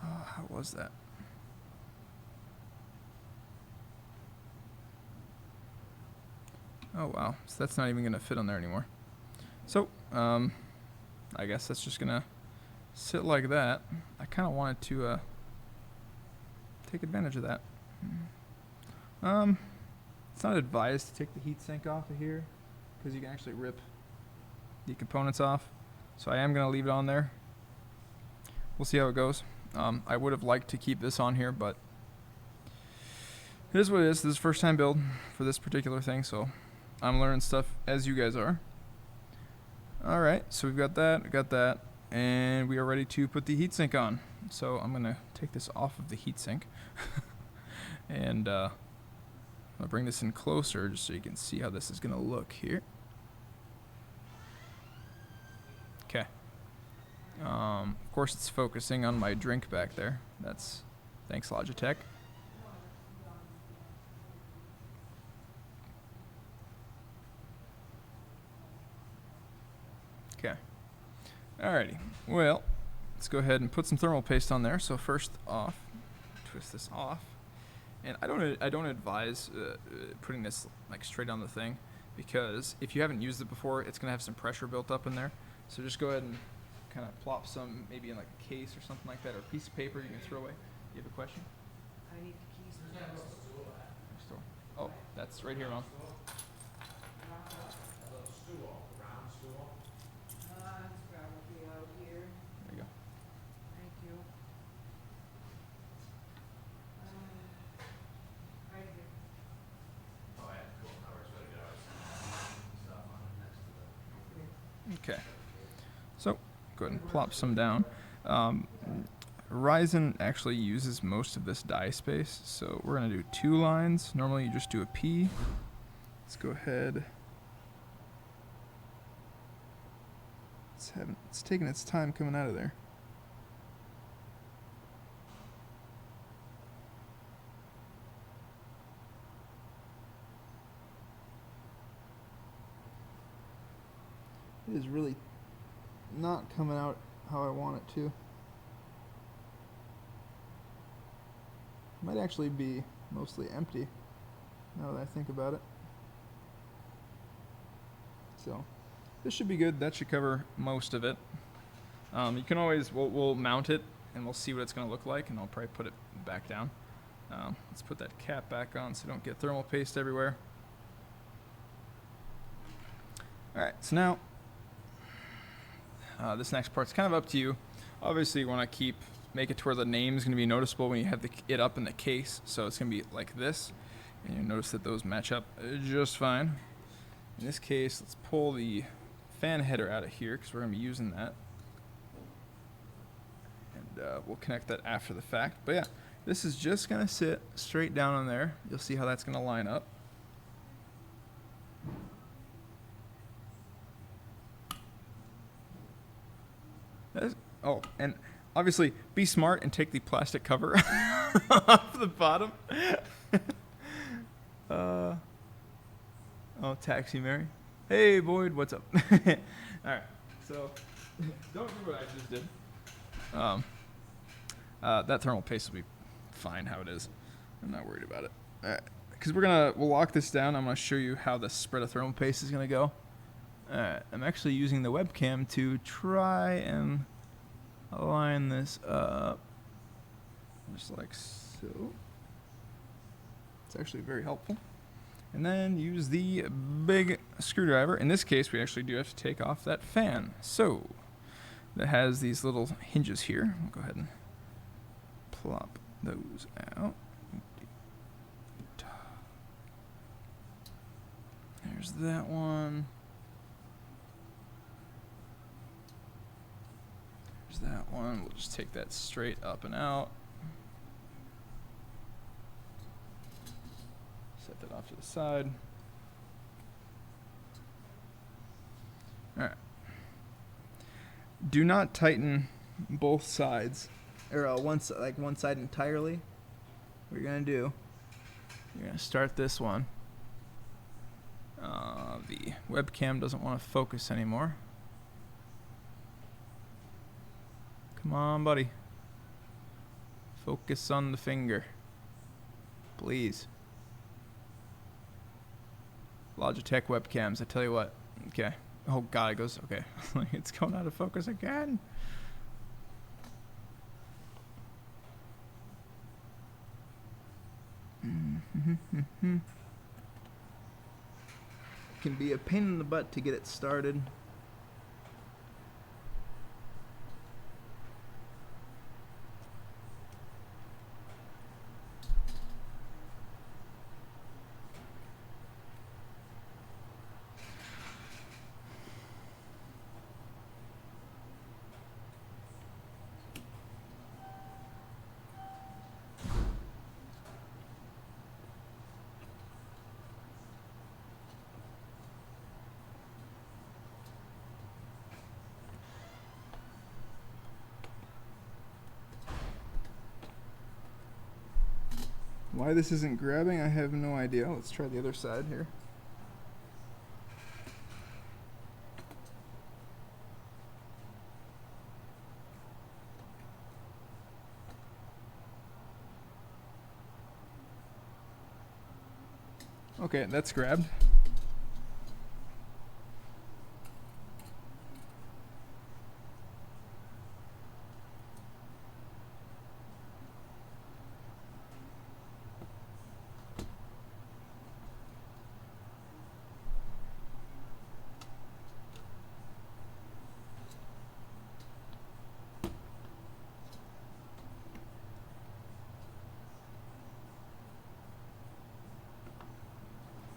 How was that? Oh wow, so that's not even gonna fit on there anymore. So, I guess that's just gonna sit like that, I kind of wanted to take advantage of that. It's not advised to take the heatsink off of here because you can actually rip the components off. So I am going to leave it on there. We'll see how it goes. I would have liked to keep this on here, but it is what it is. This is first time build for this particular thing, so I'm learning stuff as you guys are. Alright, so we've got that, and we are ready to put the heatsink on. So I'm going to take this off of the heatsink and I'll bring this in closer just so you can see how this is going to look here. Okay. Of course it's focusing on my drink back there. That's thanks Logitech. Okay. Alrighty. Well, let's go ahead and put some thermal paste on there. So first off, twist this off. And I don't advise putting this like straight on the thing because if you haven't used it before, it's gonna have some pressure built up in there. So just go ahead and kind of plop some maybe in like a case or something like that, or a piece of paper you can throw away. You have a question? I need the keys. Next door. Oh, that's right here, Mom. It's probably out here. There you go. Thank you. Right here. Okay. So go ahead and plop some down. Ryzen actually uses most of this die space, so we're gonna do 2 lines. Normally you just do a P. Let's go ahead. It's taking its time coming out of there. It is really not coming out how I want it to. Might actually be mostly empty now that I think about it. So this should be good. That should cover most of it. You can always, we'll mount it and we'll see what it's going to look like, and I'll probably put it back down. Let's put that cap back on so don't get thermal paste everywhere. Alright, so now this next part's kind of up to you. Obviously you want to make it to where the name is going to be noticeable when you have it up in the case, so it's going to be like this, and you notice that those match up just fine. In this case, let's pull the fan header out of here because we're going to be using that, and we'll connect that after the fact. But yeah, this is just going to sit straight down on there. You'll see how that's going to line up. Oh, and obviously be smart and take the plastic cover off the bottom. Oh, Taxi Mary. Hey, Boyd, what's up? Alright, so don't do what I just did. That thermal paste will be fine how it is. I'm not worried about it. Alright, because we'll lock this down. I'm going to show you how the spread of thermal paste is going to go. Alright, I'm actually using the webcam to try and align this up just like so. It's actually very helpful. And then use the big screwdriver. In this case, we actually do have to take off that fan. So that has these little hinges here. I'll go ahead and plop those out. There's that one. That one, we'll just take that straight up and out. Set that off to the side. Alright. Do not tighten both sides, or one side entirely. What you're gonna do, you're gonna start this one. The webcam doesn't want to focus anymore. Come on, buddy. Focus on the finger. Please. Logitech webcams, I tell you what. Okay. Oh god, it goes, okay. It's going out of focus again. Can be a pain in the butt to get it started. Why this isn't grabbing, I have no idea. Let's try the other side here. Okay, that's grabbed.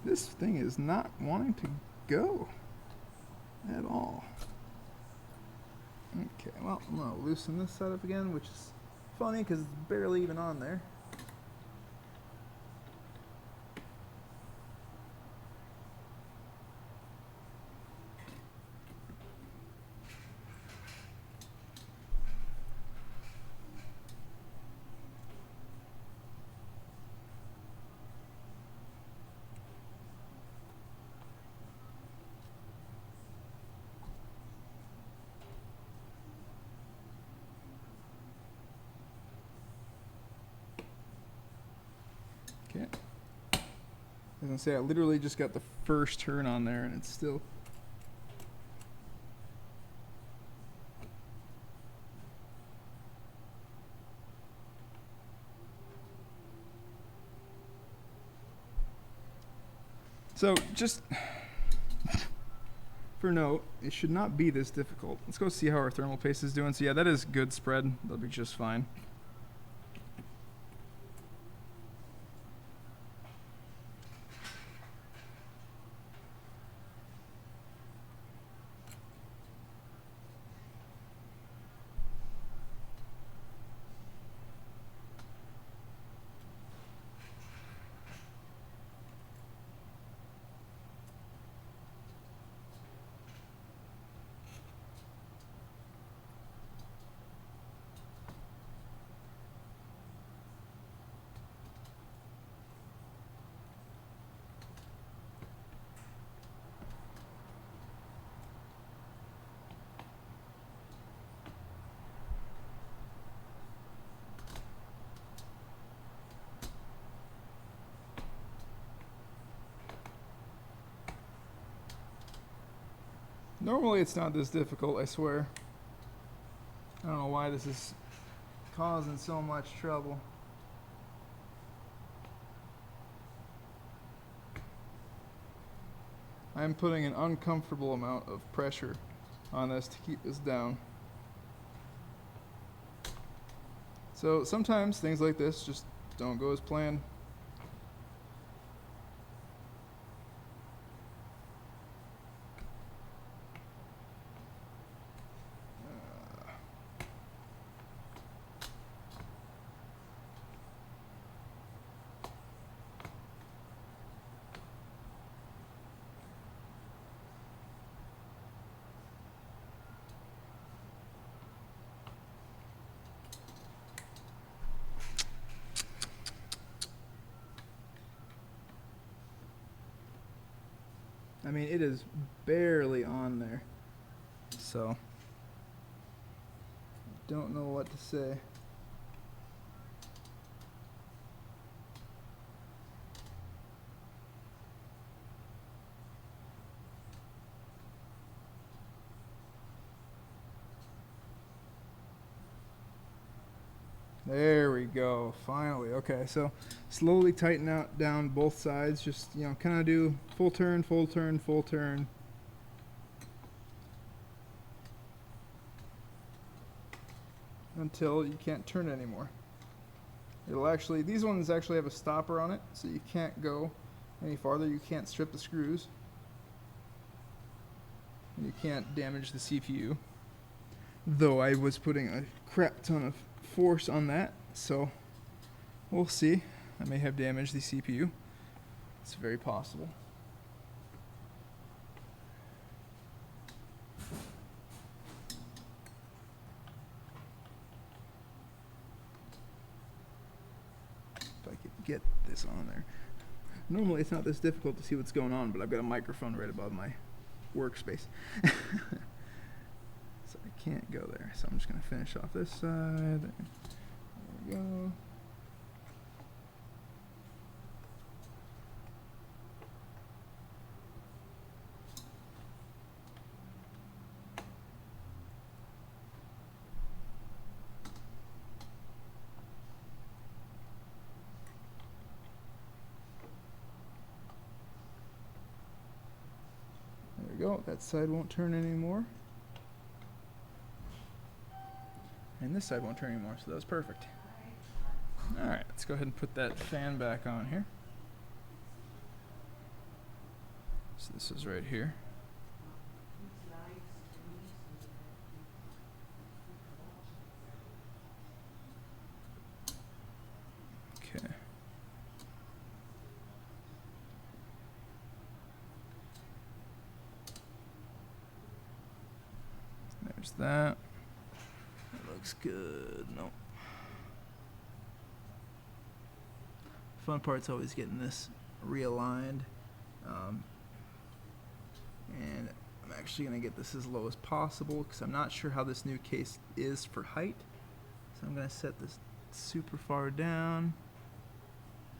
This thing is not wanting to go at all. Okay, well, I'm gonna loosen this side up again, which is funny because it's barely even on there. Okay. I was gonna say, I literally just got the first turn on there and it's still. So, just for note, it should not be this difficult. Let's go see how our thermal paste is doing. So yeah, that is good spread. That'll be just fine. Normally it's not this difficult, I swear. I don't know why this is causing so much trouble. I'm putting an uncomfortable amount of pressure on this to keep this down. So sometimes things like this just don't go as planned. I mean, it is barely on there. So, don't know what to say. There we go. Finally. Okay, so slowly tighten out down both sides. Just, you know, kind of do full turn, full turn, full turn. Until you can't turn it anymore. It'll actually, these ones actually have a stopper on it, so you can't go any farther. You can't strip the screws. And you can't damage the CPU. Though I was putting a crap ton of force on that, so we'll see. I may have damaged the CPU. It's very possible. If I could get this on there. Normally it's not this difficult to see what's going on, but I've got a microphone right above my workspace. So I can't go there. So I'm just going to finish off this side. There we go. There we go. That side won't turn anymore. And this side won't turn anymore, so that was perfect. Alright, let's go ahead and put that fan back on here. So this is right here. Okay. There's that. Looks good. Nope. Fun part's always getting this realigned. And I'm actually going to get this as low as possible because I'm not sure how this new case is for height. So I'm going to set this super far down.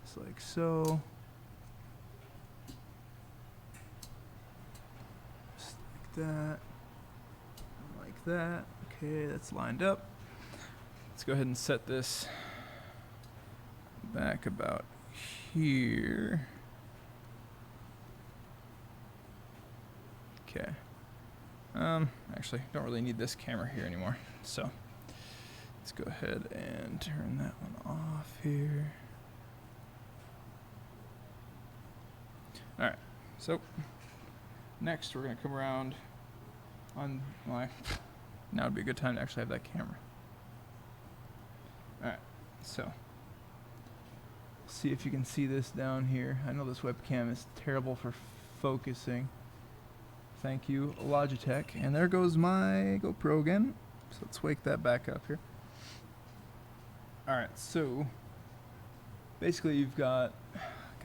Just like so. Just like that. Like that. Okay, that's lined up. Let's go ahead and set this back about here. Okay. Actually, don't really need this camera here anymore. So let's go ahead and turn that one off here. All right. So next, we're gonna come around on my. Now would be a good time to actually have that camera. Alright, so see if you can see this down here. I know this webcam is terrible for focusing. Thank you, Logitech. And there goes my GoPro again. So let's wake that back up here. Alright, so basically you've got,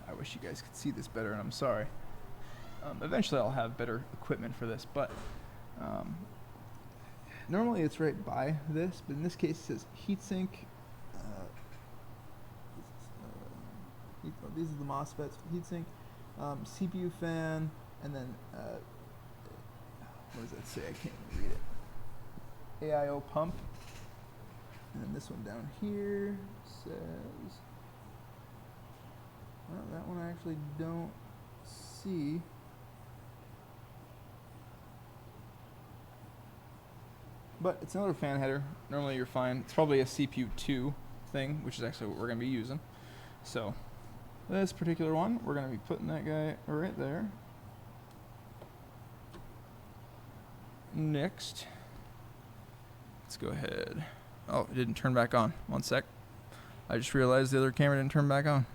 I wish you guys could see this better, and I'm sorry. Eventually I'll have better equipment for this, but normally it's right by this, but in this case it says heatsink. These are the MOSFETs for heatsink, CPU fan, and then what does that say? I can't even read it. AIO pump, and then this one down here says. Well, that one I actually don't see. But it's another fan header. Normally you're fine. It's probably a CPU2 thing, which is actually what we're going to be using. So this particular one, we're going to be putting that guy right there. Next, let's go ahead. Oh, it didn't turn back on. One sec. I just realized the other camera didn't turn back on.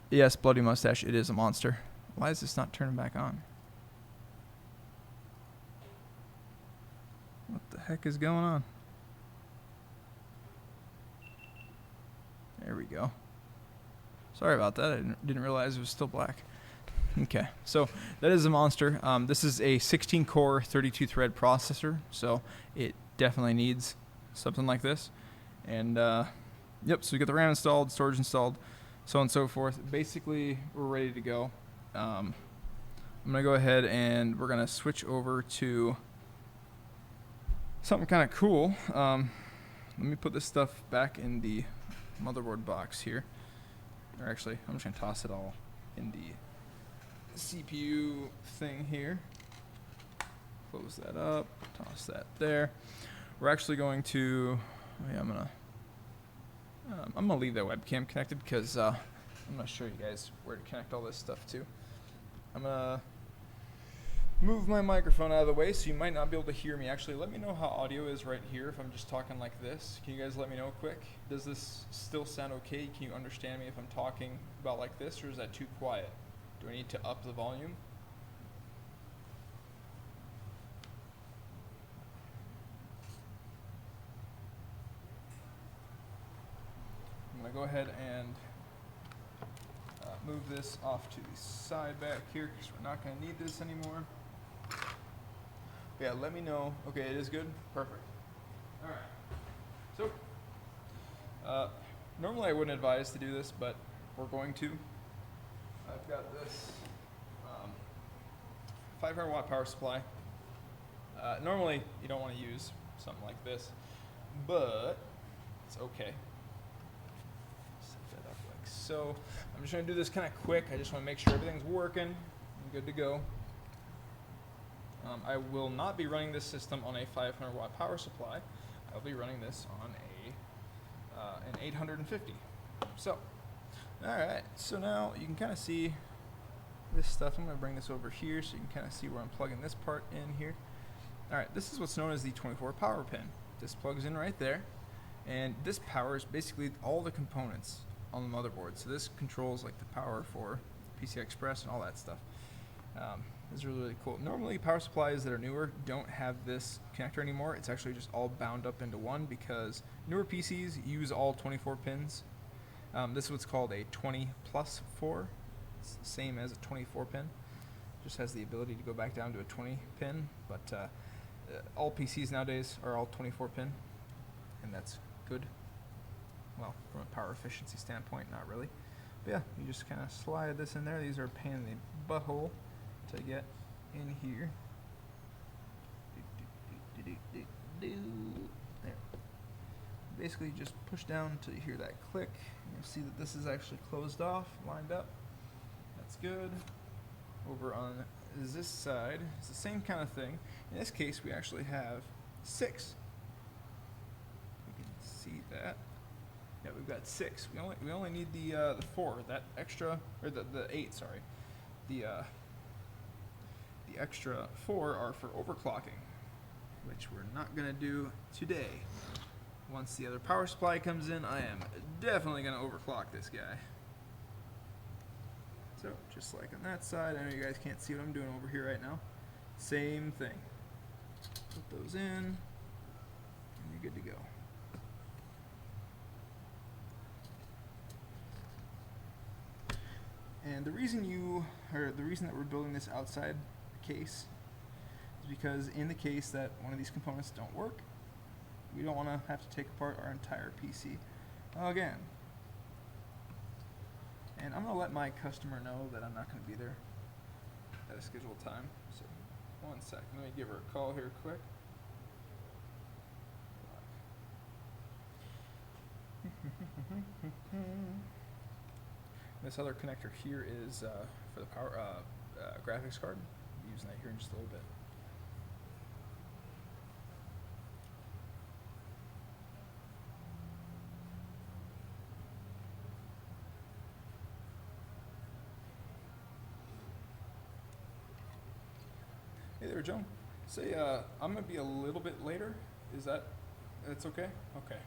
Yes, Bloody Mustache, it is a monster. Why is this not turning back on? What the heck is going on? There we go. Sorry about that. I didn't realize it was still black. Okay, so that is a monster. This is a 16-core, 32-thread processor, so it definitely needs something like this. And yep, so we got the RAM installed, storage installed, so on and so forth. Basically, we're ready to go. I'm gonna go ahead and we're gonna switch over to something kind of cool. let me put this stuff back in the motherboard box here. Or actually, I'm just gonna toss it all in the CPU thing here. Close that up, toss that there. We're actually going to, oh yeah, I'm gonna leave that webcam connected because I'm gonna show you guys where to connect all this stuff to. I'm gonna move my microphone out of the way so you might not be able to hear me. Actually, let me know how audio is right here if I'm just talking like this. Can you guys let me know quick? Does this still sound okay? Can you understand me if I'm talking about like this, or is that too quiet? Do I need to up the volume? I'm gonna go ahead and move this off to the side back here because we're not gonna need this anymore. Yeah, let me know. Okay, it is good? Perfect. Alright. So, normally I wouldn't advise to do this, but we're going to. I've got this 500 watt power supply. Normally you don't want to use something like this, but it's okay. Set that up like so. I'm just going to do this kind of quick. I just want to make sure everything's working and good to go. I will not be running this system on a 500 watt power supply. I'll be running this on an 850. So, alright, so now you can kind of see this stuff. I'm going to bring this over here so you can kind of see where I'm plugging this part in here. Alright, this is what's known as the 24 power pin. This plugs in right there, and this powers basically all the components on the motherboard. So this controls like the power for PCI Express and all that stuff. This is really, really cool. Normally power supplies that are newer don't have this connector anymore. It's actually just all bound up into one because newer PCs use all 24 pins. This is what's called a 20+4. It's the same as a 24 pin. Just has the ability to go back down to a 20 pin, but all PCs nowadays are all 24 pin, and that's good. Well, from a power efficiency standpoint, not really. But yeah, you just kind of slide this in there. These are a pain in the butthole to get in here. There. Basically just push down until you hear that click. You'll see that this is actually closed off, lined up. That's good. Over on this side, it's the same kind of thing. In this case, we actually have 6. You can see that. Yeah, we've got 6. We only need the 4. That extra, or the 8. Sorry. The extra 4 are for overclocking, which we're not gonna do today. Once the other power supply comes in, I am definitely gonna overclock this guy. So just like on that side, I know you guys can't see what I'm doing over here right now. Same thing. Put those in, and you're good to go. And the reason that we're building this outside case is because in the case that one of these components don't work, we don't want to have to take apart our entire PC again. And I'm going to let my customer know that I'm not going to be there at a scheduled time. So, one sec. Let me give her a call here quick. This other connector here is for the power graphics card. I'll be using that here in just a little bit. Hey there, Joan. Say, I'm gonna be a little bit later. Is that's okay? Okay.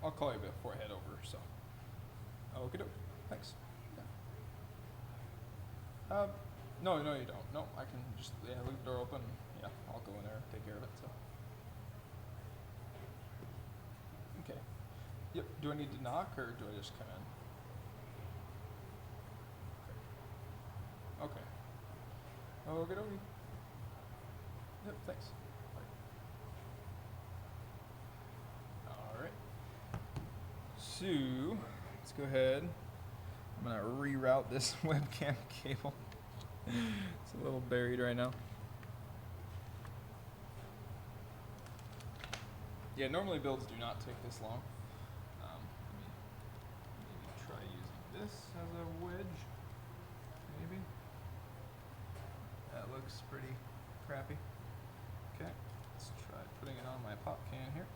I'll call you before I head over. So. Okay, doke. Thanks. Yeah. No, you don't. No, I can just leave the door open. Yeah, I'll go in there and take care of it. So. Okay. Yep. Do I need to knock or do I just come in? Okay. Okay, doke. Yep. Thanks. All right. So let's go ahead. I'm gonna reroute this webcam cable. It's a little buried right now. Yeah, normally builds do not take this long. Let me maybe try using this as a wedge. Maybe. That looks pretty crappy. Okay, let's try putting it on my pop can here.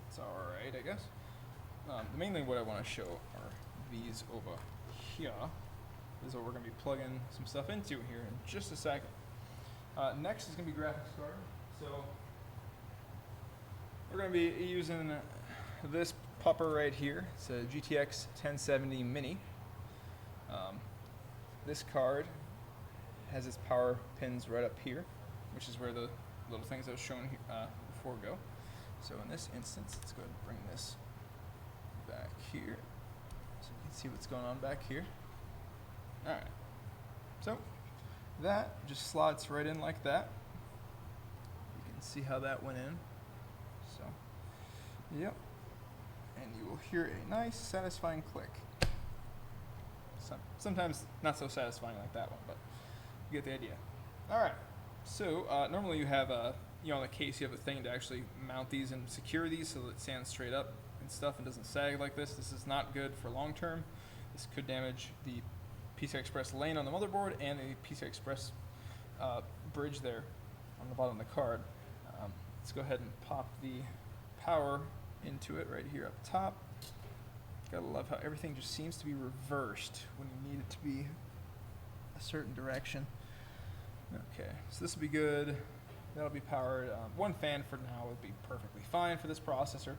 It's alright, I guess. The main thing what I want to show are these over here. This is what we're going to be plugging some stuff into here in just a second. Next is going to be graphics card. So we're going to be using this pupper right here. It's a GTX 1070 Mini. This card has its power pins right up here, which is where the little things I was showing before go. So in this instance, let's go ahead and bring this back here so you can see what's going on back here. Alright, so that just slots right in like that. You can see how that went in. So, yep. And you will hear a nice satisfying click. Sometimes not so satisfying like that one, but you get the idea. Alright, so normally you have a, on the case you have a thing to actually mount these and secure these so that it stands straight up and stuff and doesn't sag like this. This is not good for long term. This could damage the PCI Express lane on the motherboard and the PCI Express bridge there on the bottom of the card. Let's go ahead and pop the power into it right here up top. Gotta love how everything just seems to be reversed when you need it to be a certain direction. Okay, so this will be good. That'll be powered. One fan for now would be perfectly fine for this processor.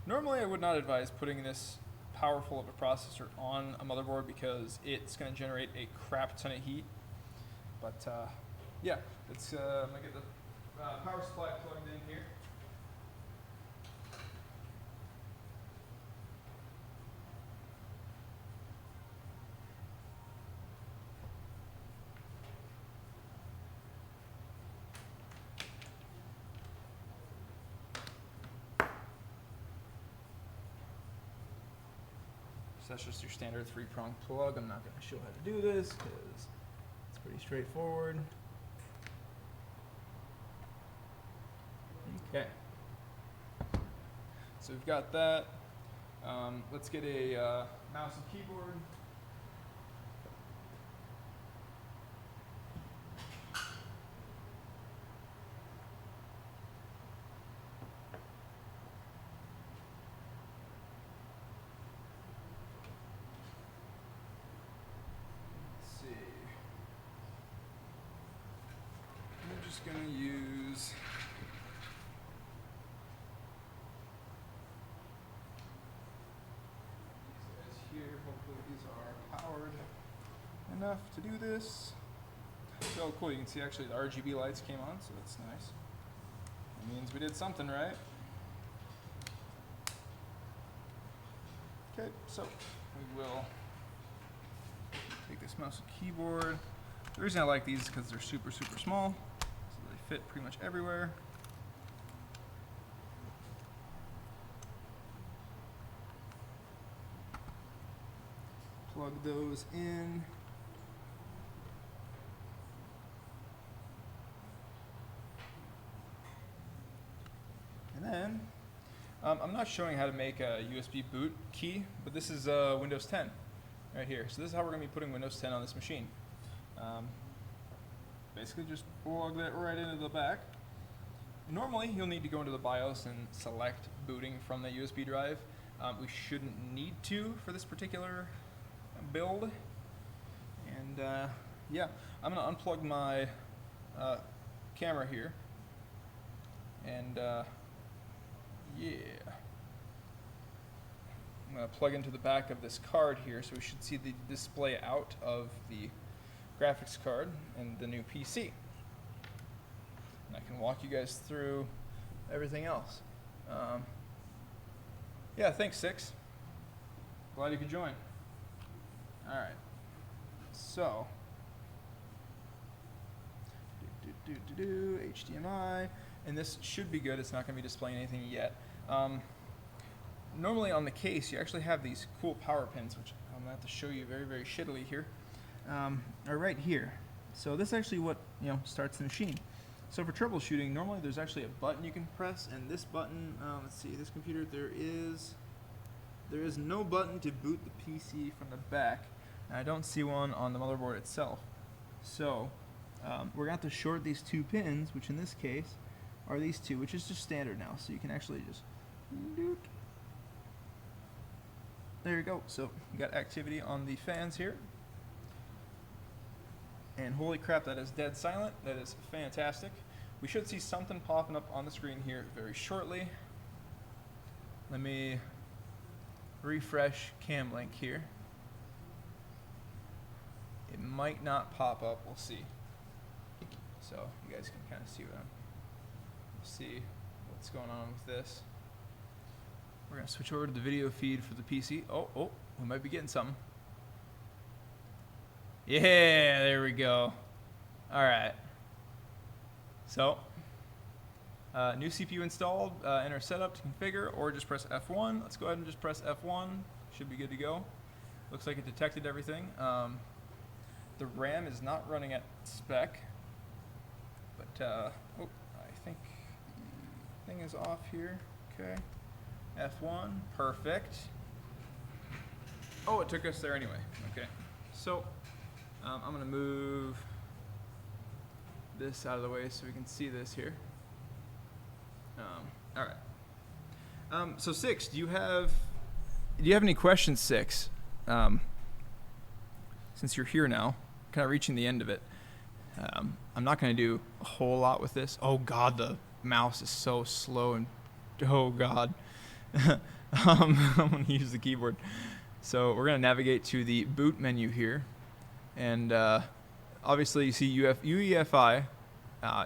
Normally I would not advise putting this powerful of a processor on a motherboard because it's going to generate a crap ton of heat. But yeah, I'm going to get the power supply plugged in here. So that's just your standard 3-prong plug. I'm not going to show how to do this because it's pretty straightforward. Okay. So we've got that. Let's get a mouse and keyboard. Just going to use these guys here. Hopefully these are powered enough to do this. So cool, you can see actually the RGB lights came on, so that's nice. That means we did something right. Okay, so we will take this mouse and keyboard. The reason I like these is because they're super, super small. Fit pretty much everywhere. Plug those in. And then, I'm not showing how to make a USB boot key, but this is Windows 10 right here. So this is how we're going to be putting Windows 10 on this machine. Basically just plug that right into the back. Normally you'll need to go into the BIOS and select booting from the USB drive. We shouldn't need to for this particular build. And yeah, I'm going to unplug my camera here. And yeah, I'm going to plug into the back of this card here so we should see the display out of the graphics card and the new PC. And I can walk you guys through everything else. Yeah, thanks, Six. Glad you could join. Alright. So, HDMI, and this should be good. It's not going to be displaying anything yet. Normally on the case, you actually have these cool power pins, which I'm going to have to show you very, very shittily here. Are right here. So this is actually what starts the machine. So for troubleshooting, normally there's actually a button you can press, and this button, let's see, this computer, there is no button to boot the PC from the back, and I don't see one on the motherboard itself. So we're going to have to short these two pins, which in this case are these two, which is just standard now. So you can actually just doot. There you go. So you got activity on the fans here. And holy crap, that is dead silent. That is fantastic. We should see something popping up on the screen here very shortly. Let me refresh CamLink here. It might not pop up. We'll see. So you guys can kind of see what's going on with this. We're gonna switch over to the video feed for the PC. Oh, we might be getting something. Yeah, there we go. All right. So, new CPU installed. Enter setup to configure, or just press F1. Let's go ahead and just press F1. Should be good to go. Looks like it detected everything. The RAM is not running at spec, but I think the thing is off here. Okay. F1, perfect. Oh, it took us there anyway. Okay. So, I'm going to move this out of the way so we can see this here. All right. So 6, do you have any questions, 6? Since you're here now, kind of reaching the end of it. I'm not going to do a whole lot with this. Oh God, the mouse is so slow, and oh God. I'm going to use the keyboard. So we're going to navigate to the boot menu here. And obviously you see UEFI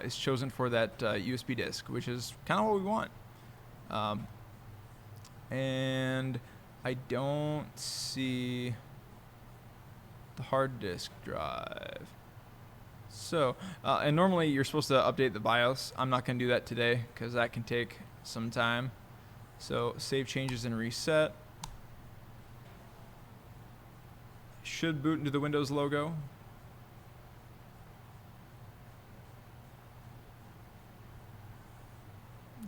is chosen for that USB disk, which is kind of what we want. And I don't see the hard disk drive. So, and normally you're supposed to update the BIOS. I'm not going to do that today because that can take some time. So save changes and reset. Should boot into the Windows logo.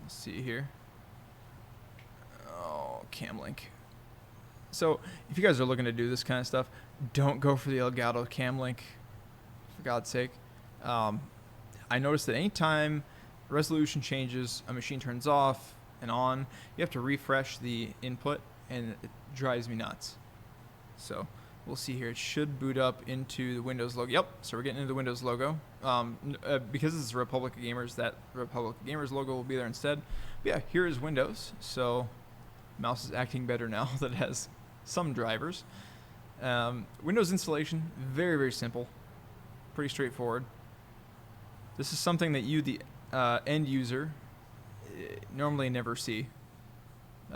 Let's see here. Oh, CamLink. So if you guys are looking to do this kind of stuff, don't go for the Elgato CamLink, for God's sake. I noticed that anytime resolution changes, a machine turns off and on, you have to refresh the input, and it drives me nuts. So we'll see here. It should boot up into the Windows logo. Yep, so we're getting into the Windows logo. Because this is Republic of Gamers, that Republic of Gamers logo will be there instead. But yeah, here is Windows. So mouse is acting better now that it has some drivers. Windows installation, very, very simple. Pretty straightforward. This is something that you, the end user, normally never see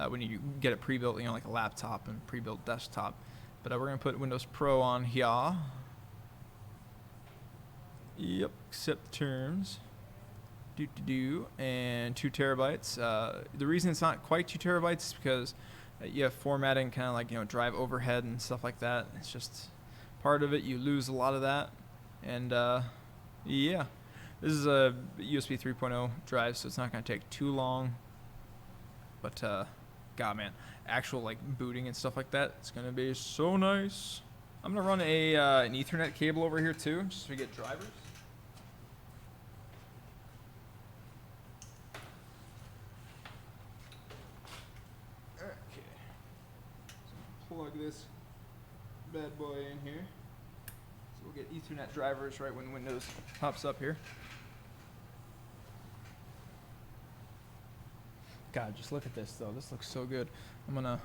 when you get it pre-built, like a laptop and pre-built desktop. But we're going to put Windows Pro on here. Yep, accept the terms. And 2 terabytes. The reason it's not quite 2 terabytes is because you have formatting, kind of like, drive overhead and stuff like that. It's just part of it. You lose a lot of that. And yeah, this is a USB 3.0 drive, so it's not going to take too long. But God, man, actual like booting and stuff like that, it's going to be so nice. I'm going to run an Ethernet cable over here too, just so we get drivers. Okay. So plug this bad boy in here. So we'll get Ethernet drivers right when Windows pops up here. God, just look at this though. This looks so good. Let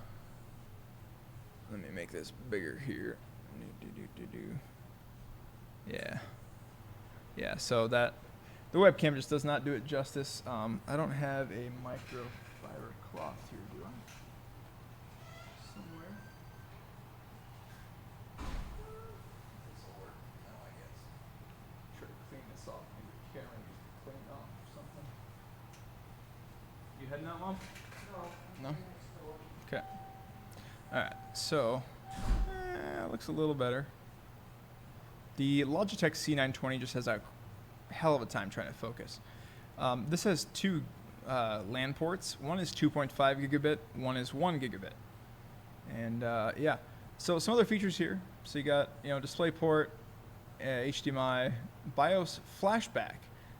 me make this bigger here. Yeah, so that the webcam just does not do it justice. I don't have a microfiber cloth here, do I? Somewhere. This will work now, I guess. Try to clean this off. Maybe the camera needs to be cleaned off or something. You heading out, Mom? No? Okay. Alright, so looks a little better. The Logitech C920 just has a hell of a time trying to focus. This has two LAN ports. One is 2.5 gigabit. One is 1 gigabit. And yeah, so some other features here. So you got DisplayPort, HDMI, BIOS flashback.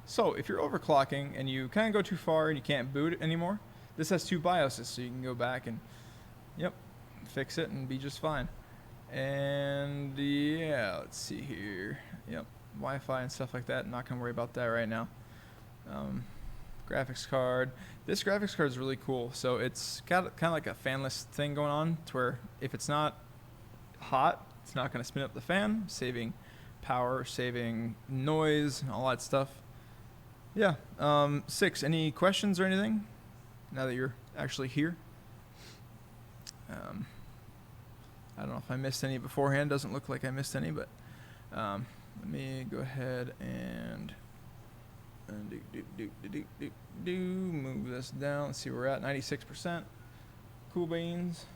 So if you're overclocking and you kind of go too far and you can't boot it anymore, this has two BIOSes, so you can go back and fix it and be just fine. And yeah, let's see here. Yep, Wi-Fi and stuff like that. Not gonna worry about that right now. Graphics card. This graphics card is really cool. So it's got kind of like a fanless thing going on, to where if it's not hot, it's not gonna spin up the fan, saving power, saving noise, and all that stuff. Yeah. 6. Any questions or anything? Now that you're actually here. I don't know if I missed any beforehand. Doesn't look like I missed any, but let me go ahead and move this down. Let's see where we're at. 96%. Cool beans.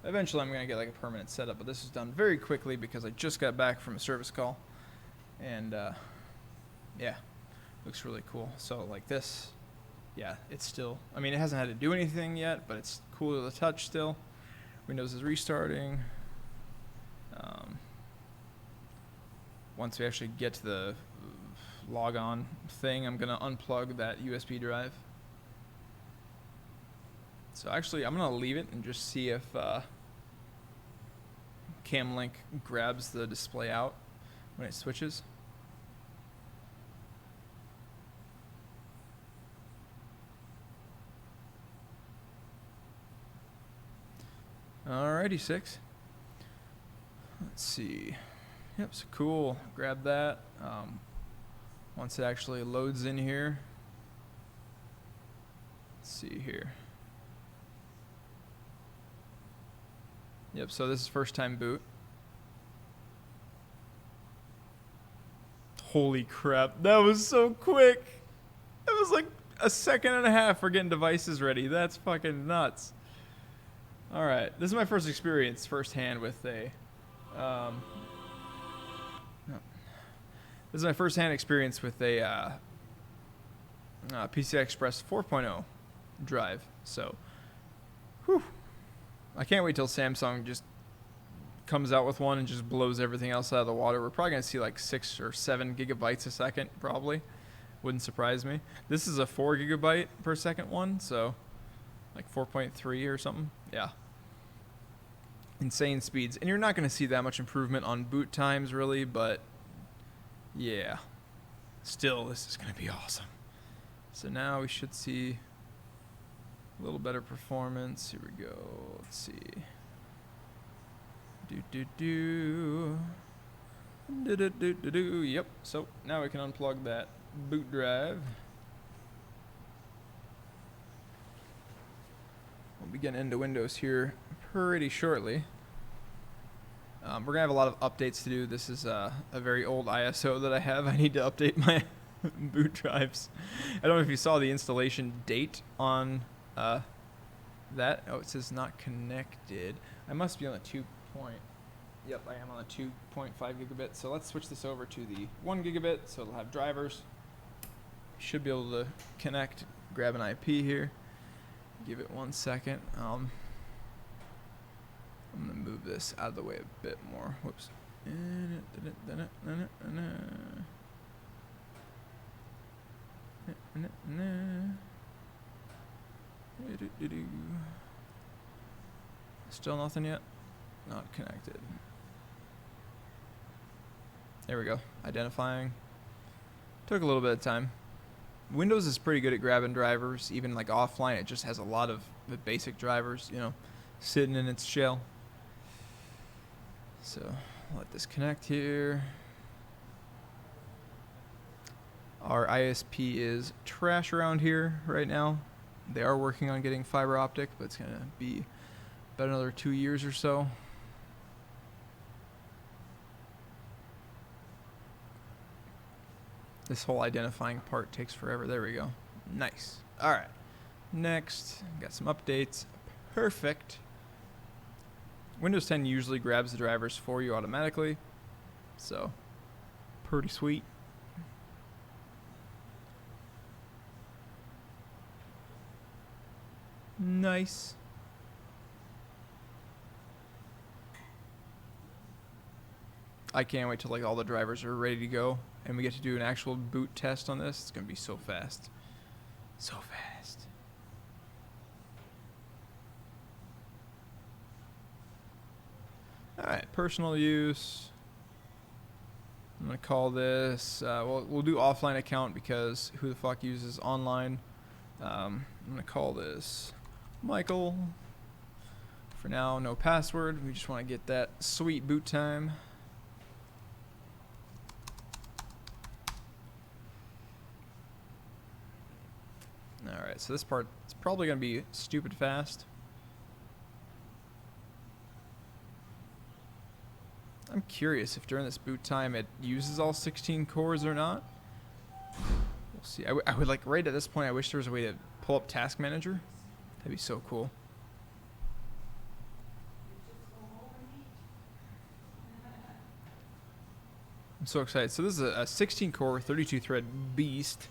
Eventually I'm going to get like a permanent setup, but this is done very quickly because I just got back from a service call. And yeah, looks really cool. So like this, yeah, it's still, I mean, it hasn't had to do anything yet, but it's cool to the touch still. Windows is restarting. Once we actually get to the log on thing, I'm going to unplug that USB drive. So actually, I'm going to leave it and just see if CamLink grabs the display out when it switches. Alrighty, 6. Let's see. Yep, so cool. Grab that. Once it actually loads in here. Let's see here. Yep, so this is first time boot. Holy crap, that was so quick. It was like a second and a half for getting devices ready. That's fucking nuts. All right, this is my first experience firsthand with a this is my first-hand experience with a PCI Express 4.0 drive. So, whew, I can't wait till Samsung just comes out with one and just blows everything else out of the water. We're probably gonna see like 6 or 7 gigabytes a second, probably. Wouldn't surprise me. This is a 4 gigabyte per second one, so like 4.3 or something. Yeah. Insane speeds. And you're not gonna see that much improvement on boot times really, but yeah. Still, this is gonna be awesome. So now we should see a little better performance. Here we go. Let's see. Yep. So now we can unplug that boot drive. We'll be getting into Windows here pretty shortly. We're gonna have a lot of updates to do. This is a very old ISO that I have. I need to update my boot drives. I don't know if you saw the installation date on that. Oh, it says not connected. I must be on the 2. Yep, I am on the 2.5 gigabit. So let's switch this over to the 1 gigabit. So it'll have drivers. Should be able to connect. Grab an IP here. Give it 1 second. I'm gonna move this out of the way a bit more. Whoops. Still nothing yet? Not connected. There we go. Identifying. Took a little bit of time. Windows is pretty good at grabbing drivers. Even like offline, it just has a lot of the basic drivers, you know, sitting in its shell. So let this connect here. Our ISP is trash around here right now. They are working on getting fiber optic, but it's gonna be about another 2 years or so. This whole identifying part takes forever. There we go. Nice. All right. Next, got some updates. Perfect. Windows 10 usually grabs the drivers for you automatically, so pretty sweet. Nice. I can't wait till like all the drivers are ready to go and we get to do an actual boot test on this. It's gonna be so fast. So fast. Alright, personal use. I'm gonna call this, well, we'll do offline account because who the fuck uses online? I'm gonna call this Michael. For now, no password. We just want to get that sweet boot time. Alright, so this part is probably gonna be stupid fast. I'm curious if during this boot time it uses all 16 cores or not. We'll see. I would like, right at this point, I wish there was a way to pull up Task Manager. That'd be so cool. I'm so excited. So this is a 16 core, 32 thread beast.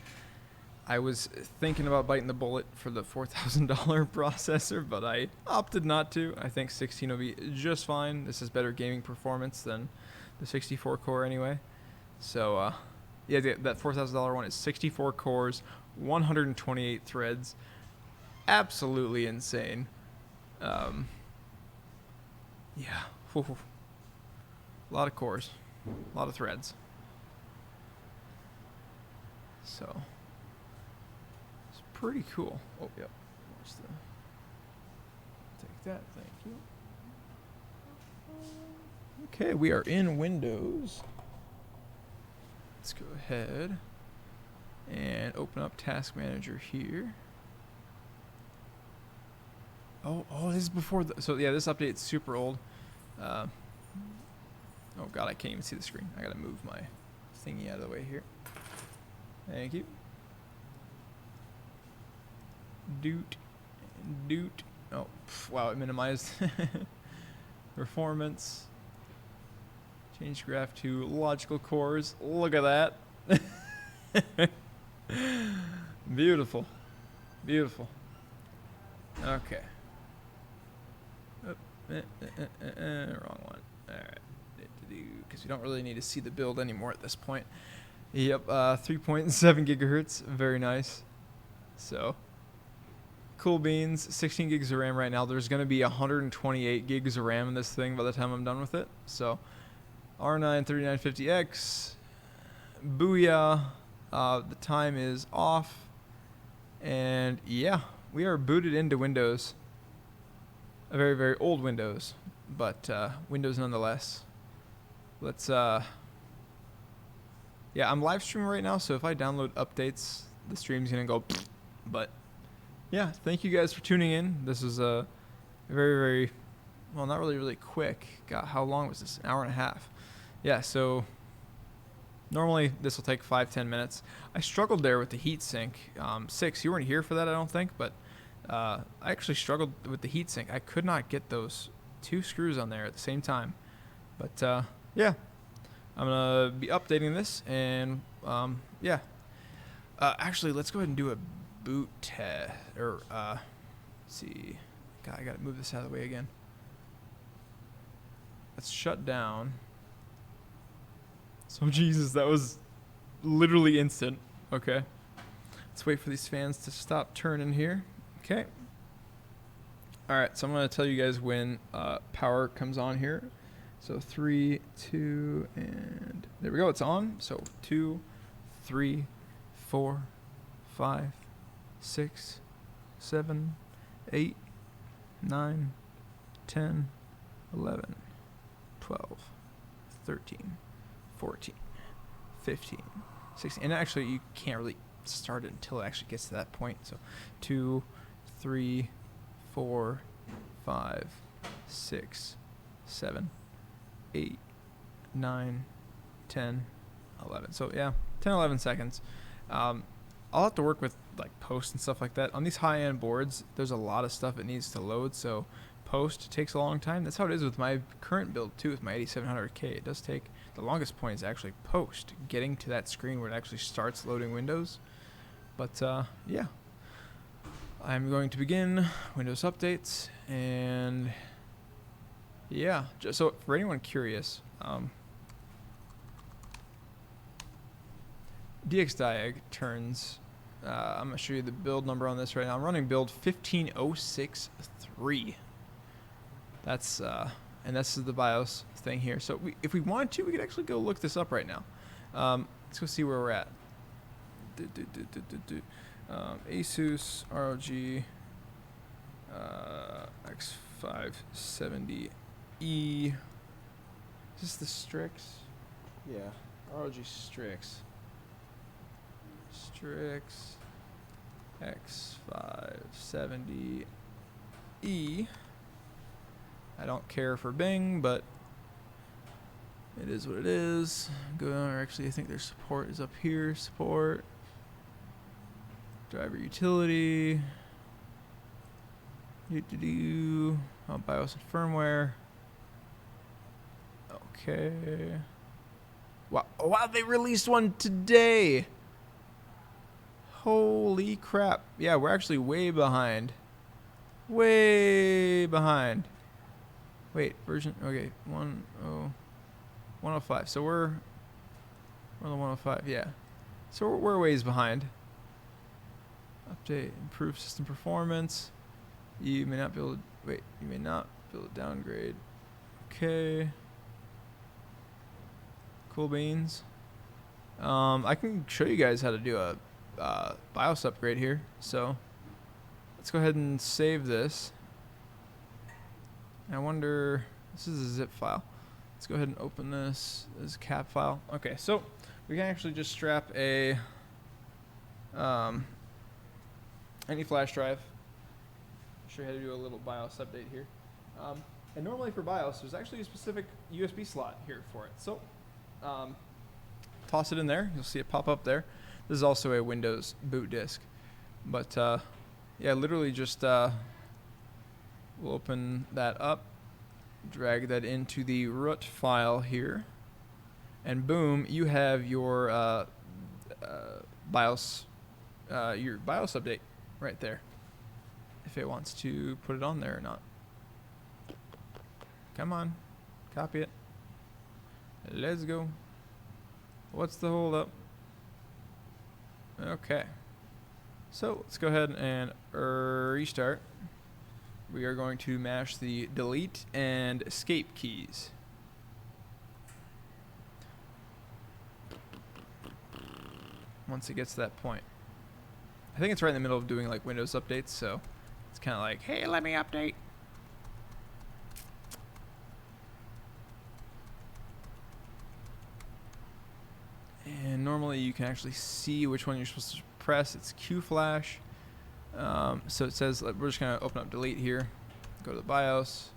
I was thinking about biting the bullet for the $4,000 processor, but I opted not to. I think 16 will be just fine. This is better gaming performance than the 64 core anyway. So, yeah, that $4,000 one is 64 cores, 128 threads. Absolutely insane. Yeah. A lot of cores. A lot of threads. So... pretty cool. Oh, yep. Where's the... take that, thank you. Okay, we are in Windows. Let's go ahead and open up Task Manager here. Oh, this is before the... so, yeah, this update's super old. Oh, God, I can't even see the screen. I gotta move my thingy out of the way here. Thank you. Doot. Oh, wow, it minimized. Performance. Change graph to logical cores. Look at that. Beautiful. Beautiful. Okay. Wrong one. Alright. Because we don't really need to see the build anymore at this point. Yep, 3.7 gigahertz. Very nice. So... cool beans. 16 gigs of RAM right now. There's going to be 128 gigs of RAM in this thing by the time I'm done with it. So, R9 3950X. Booyah. The time is off. And yeah, we are booted into Windows. A very, very old Windows. But Windows nonetheless. Let's... yeah, I'm live streaming right now. So if I download updates, the stream's going to go... but... yeah, thank you guys for tuning in. This is a very, very, well, not really quick. God, how long was this? An hour and a half. Yeah, so normally this will take 5-10 minutes. I struggled there with the heatsink. Six, you weren't here for that, I don't think, but I actually struggled with the heatsink. I could not get those two screws on there at the same time. But yeah, I'm going to be updating this, and yeah. Actually, let's go ahead and do a boot test, or let's see. God, I gotta move this out of the way again. Let's shut down. So Jesus, that was literally instant. Okay, let's wait for these fans to stop turning here. Okay. All right, so I'm gonna tell you guys when power comes on here. So 3, 2, and there we go. It's on. So 2, 3, 4, 5, 6, 7, 8, 9, 10, 11, 12, 13, 14, 15, 16. And actually, you can't really start it until it actually gets to that point. So 2, 3, 4, 5, 6, 7, 8, 9, 10, 11. So yeah, 10, 11 seconds. I'll have to work with like post and stuff like that. On these high-end boards, there's a lot of stuff it needs to load, so post takes a long time. That's how it is with my current build too, with my 8700K. It does take, the longest point is actually post, getting to that screen where it actually starts loading Windows. But yeah, I'm going to begin Windows updates, and yeah, just so for anyone curious, DXDiag turns, I'm going to show you the build number on this right now. I'm running build 15063. That's, and this is the BIOS thing here. So if we want to, we could actually go look this up right now. Let's go see where we're at. Asus ROG X570E. Is this the Strix? Yeah, ROG Strix. Strix X570E. I don't care for Bing, but it is what it is. Go, or actually, I think their support is up here. Support. Driver utility. Oh, BIOS and firmware. Okay. Wow, wow, they released one today. Holy crap. Yeah, we're actually way behind. Way behind. Wait, version, okay, 105. So we're on the 105, yeah. So we're ways behind. Update, improve system performance. You may not be able to, wait, you may not be able to downgrade. Okay. Cool beans. I can show you guys how to do a BIOS upgrade here. So let's go ahead and save this. I wonder, this is a zip file. Let's go ahead and open this as a cap file. Okay, so we can actually just strap a any flash drive. I'll show you how to do a little BIOS update here. And normally for BIOS, there's actually a specific USB slot here for it. So toss it in there. You'll see it pop up there. This is also a Windows boot disk. But yeah, literally just we'll open that up, drag that into the root file here, and boom, you have your BIOS update right there. If it wants to put it on there or not. Come on, copy it. Let's go. What's the hold up? Okay. So let's go ahead and restart. We are going to mash the delete and escape keys. Once it gets to that point. I think it's right in the middle of doing like Windows updates, so it's kind of like, hey, let me update. And normally you can actually see which one you're supposed to press. It's Q flash. So it says, we're just going to open up delete here, go to the BIOS,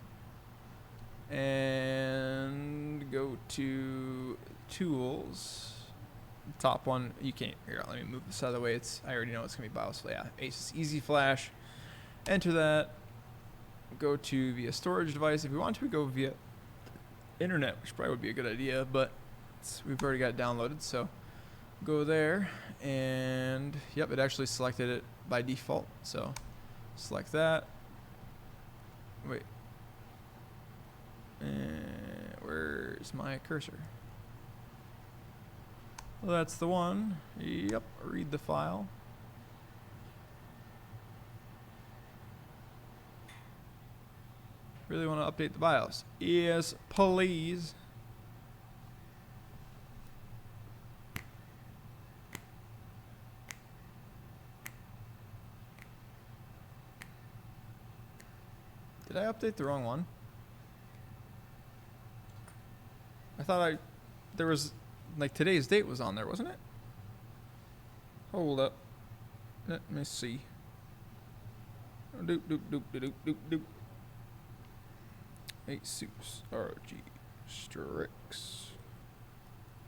and go to tools. The top one, you can't, here, let me move this out of the way. I already know it's going to be BIOS. Yeah, Asus Easy Flash. Enter that. Go to via storage device. If we want to, we go via internet, which probably would be a good idea, but we've already got it downloaded, so go there, and yep, it actually selected it by default, so select that. Wait, where's my cursor? Well, that's the one. Yep, read the file. Really want to update the BIOS? Yes, please. Did I update the wrong one? I thought there was, like, today's date was on there, wasn't it? Hold up. Let me see. Doop, doop, doop, doop, doop, doop. Asus ROG Strix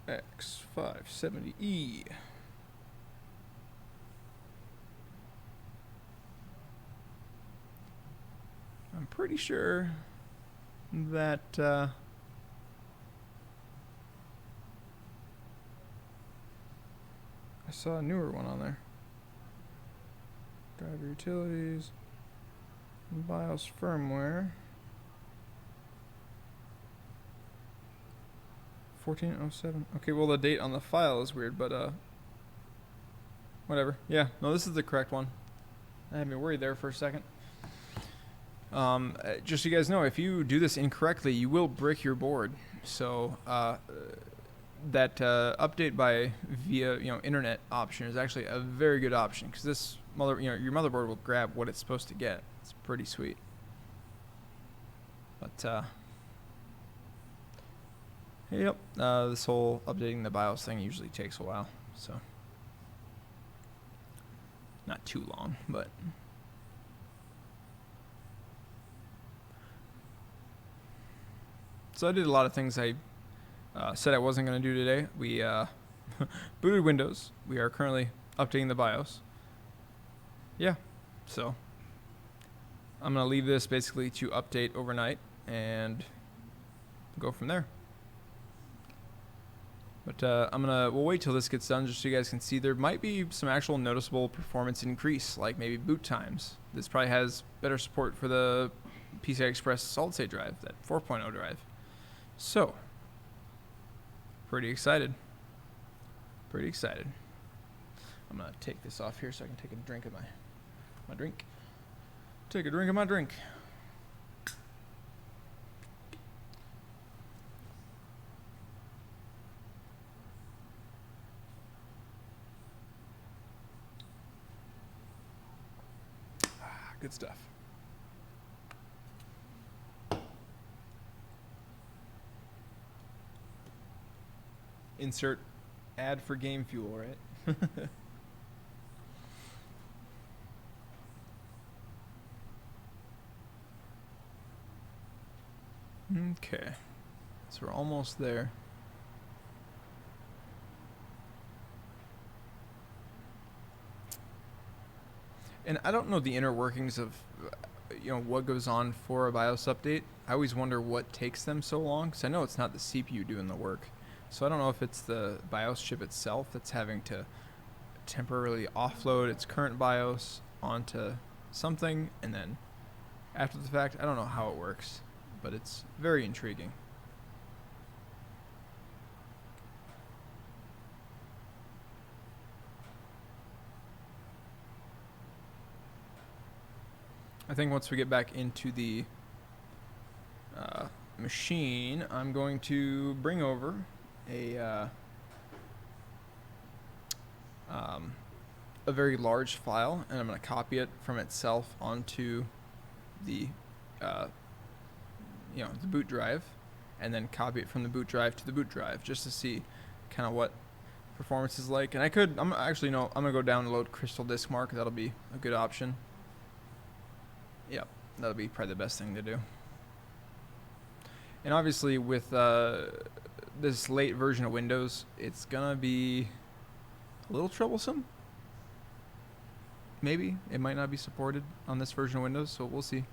X570E. I'm pretty sure that I saw a newer one on there. Driver utilities, BIOS firmware. 1407. Okay, well the date on the file is weird, but whatever. Yeah, no, this is the correct one. I had me worried there for a second. Just so you guys know, if you do this incorrectly, you will brick your board. So that update by via internet option is actually a very good option, because this your motherboard will grab what it's supposed to get. It's pretty sweet. But yep, this whole updating the BIOS thing usually takes a while, so not too long, but. So I did a lot of things I said I wasn't going to do today. We booted Windows. We are currently updating the BIOS. Yeah, so I'm going to leave this basically to update overnight and go from there. But we'll wait till this gets done just so you guys can see. There might be some actual noticeable performance increase, like maybe boot times. This probably has better support for the PCI Express solid state drive, that 4.0 drive. So, pretty excited. Pretty excited. I'm going to take this off here so I can take a drink of my drink. Take a drink of my drink. Good stuff. Insert ad for Game Fuel, right? Okay. So we're almost there. And I don't know the inner workings of what goes on for a BIOS update. I always wonder what takes them so long, because I know it's not the CPU doing the work. So I don't know if it's the BIOS chip itself that's having to temporarily offload its current BIOS onto something, and then after the fact, I don't know how it works, but it's very intriguing. I think once we get back into the machine, I'm going to bring over a very large file, and I'm going to copy it from itself onto the the boot drive, and then copy it from the boot drive to the boot drive, just to see kind of what performance is like. And I'm gonna go download Crystal Disk Mark. That'll be a good option. Yep, that'll be probably the best thing to do. And obviously with this late version of Windows, it's gonna be a little troublesome. Maybe it might not be supported on this version of Windows, so we'll see.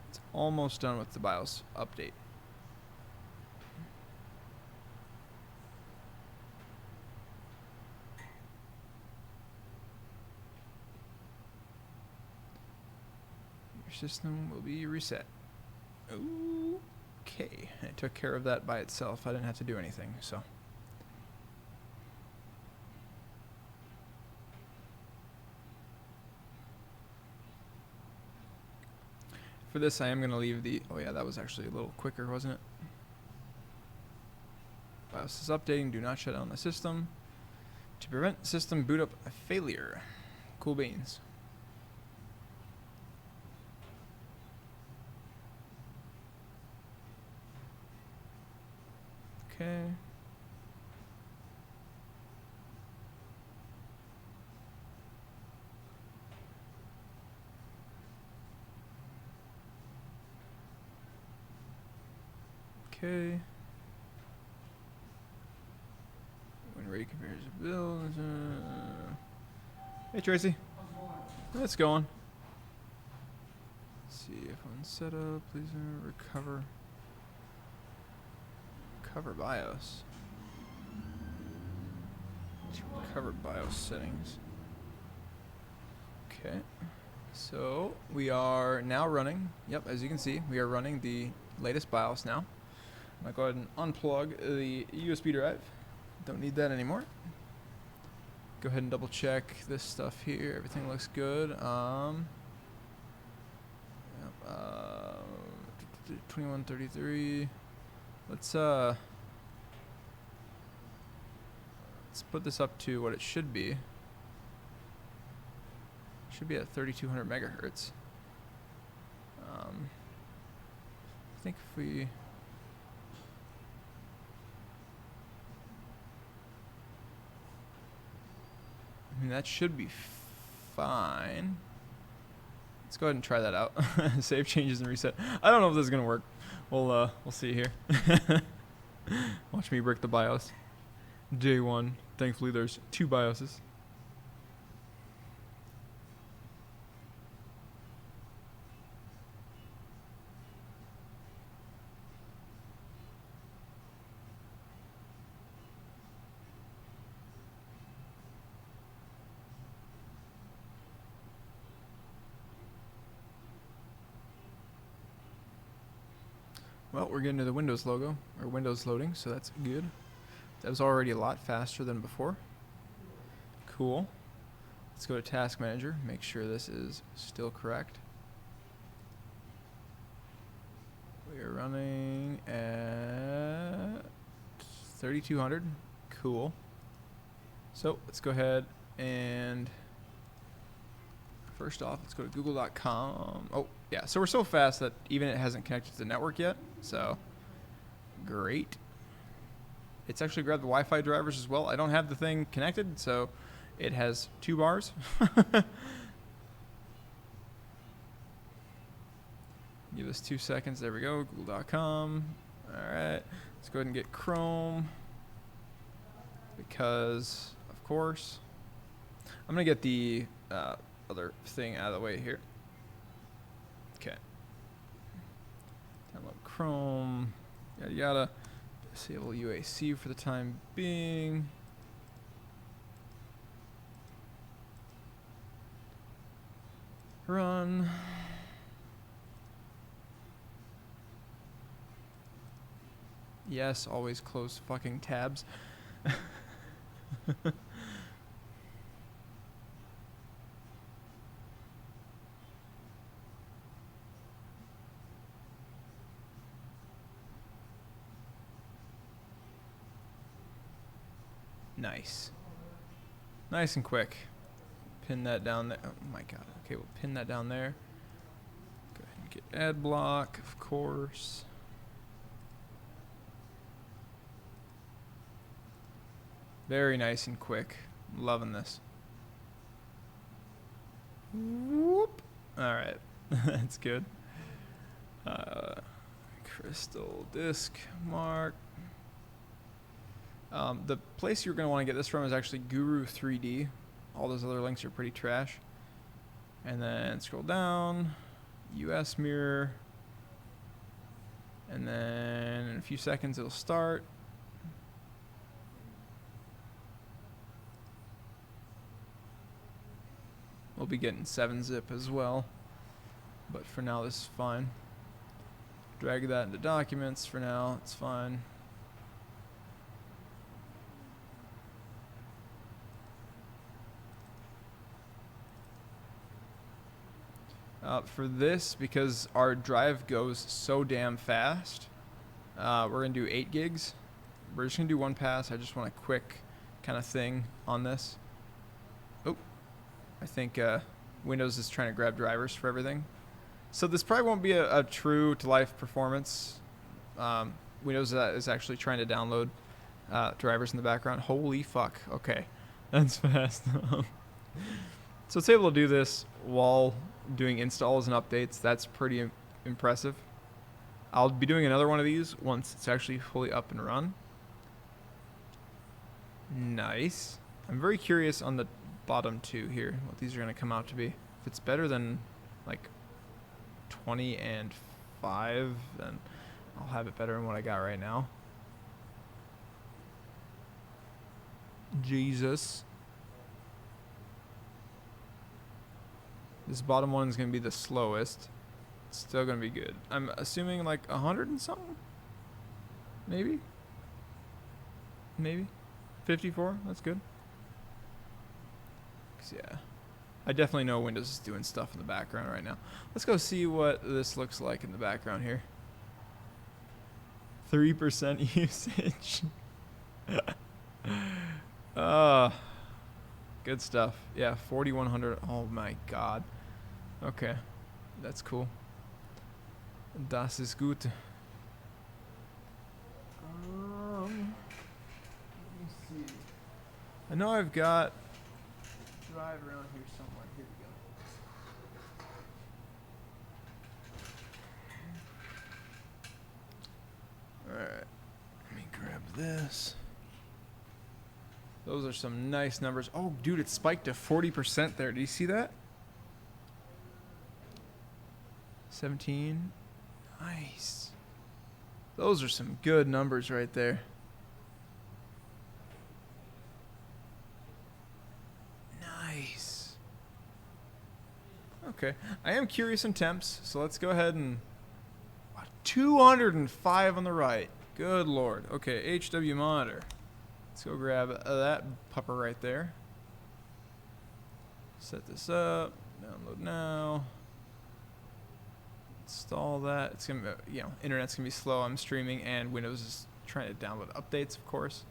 It's almost done with the BIOS update. Your system will be reset. Okay, it took care of that by itself. I didn't have to do anything, so. For this, I am going to leave the... Oh yeah, that was actually a little quicker, wasn't it? BIOS is updating. Do not shut down the system to prevent system boot up a failure. Cool beans. Okay. Okay. When ready, compares the build. Hey Tracy. It's going. see if on setup, please recover BIOS. Recover BIOS settings. Okay, so we are now running. Yep, as you can see, we are running the latest BIOS now. I'm gonna go ahead and unplug the USB drive. Don't need that anymore. Go ahead and double check this stuff here. Everything looks good. Yep, 2133. Let's put this up to what it should be. Should be at 3200 megahertz. I think if we that should be fine. Let's go ahead and try that out. Save changes and reset. I don't know if this is gonna work. We'll see here. Watch me brick the BIOS. Day one. Thankfully, there's 2 BIOSes. Well, we're getting to the Windows logo, or Windows loading, so that's good. That was already a lot faster than before. Cool. Let's go to Task Manager, make sure this is still correct. We are running at 3200. Cool. So let's go ahead and first off, let's go to google.com. Oh, yeah. So we're so fast that even it hasn't connected to the network yet. So great. It's actually grabbed the Wi-Fi drivers as well. I don't have the thing connected, so it has 2 bars. Give us 2 seconds. There we go. Google.com. All right. Let's go ahead and get Chrome because, of course, I'm going to get the other thing out of the way here. Okay. Download Chrome. Yada yada. Disable UAC for the time being. Run. Yes, always close fucking tabs. Nice. Nice and quick. Pin that down there. Oh my god. Okay, we'll pin that down there. Go ahead and get ad block, of course. Very nice and quick. Loving this. Whoop. Alright. That's good. Crystal disk mark. The place you're going to want to get this from is actually Guru 3D. All those other links are pretty trash. And then scroll down, US mirror, and then in a few seconds it'll start. We'll be getting 7-zip as well, but for now this is fine. Drag that into documents for now, it's fine. For this, because our drive goes so damn fast, we're going to do 8 gigs. We're just going to do one pass. I just want a quick kind of thing on this. Oh, I think Windows is trying to grab drivers for everything. So this probably won't be a true to life performance. Windows is actually trying to download drivers in the background. Holy fuck. Okay, that's fast. So it's able to do this while doing installs and updates. That's pretty impressive. I'll be doing another one of these once it's actually fully up and run. Nice. I'm very curious on the bottom 2 here, what these are going to come out to be. If it's better than like 20 and 5, then I'll have it better than what I got right now. Jesus. This bottom one is going to be the slowest. It's still going to be good. I'm assuming like 100 and something? Maybe? Maybe? 54? That's good. 'Cause yeah. I definitely know Windows is doing stuff in the background right now. Let's go see what this looks like in the background here. 3% usage. Good stuff. Yeah, 4100. Oh my god. Okay. That's cool. Das ist gut. Let me see. I know I've got drive around here somewhere. Here we go. Alright. Let me grab this. Those are some nice numbers. Oh, dude, it spiked to 40% there. Do you see that? 17. Nice. Those are some good numbers right there. Nice. Okay. I am curious in temps, so let's go ahead and... 205 on the right. Good lord. Okay, HW monitor. Let's go grab that pupper right there. Set this up. Download now. Install that. It's gonna, internet's gonna be slow. I'm streaming, and Windows is trying to download updates, of course.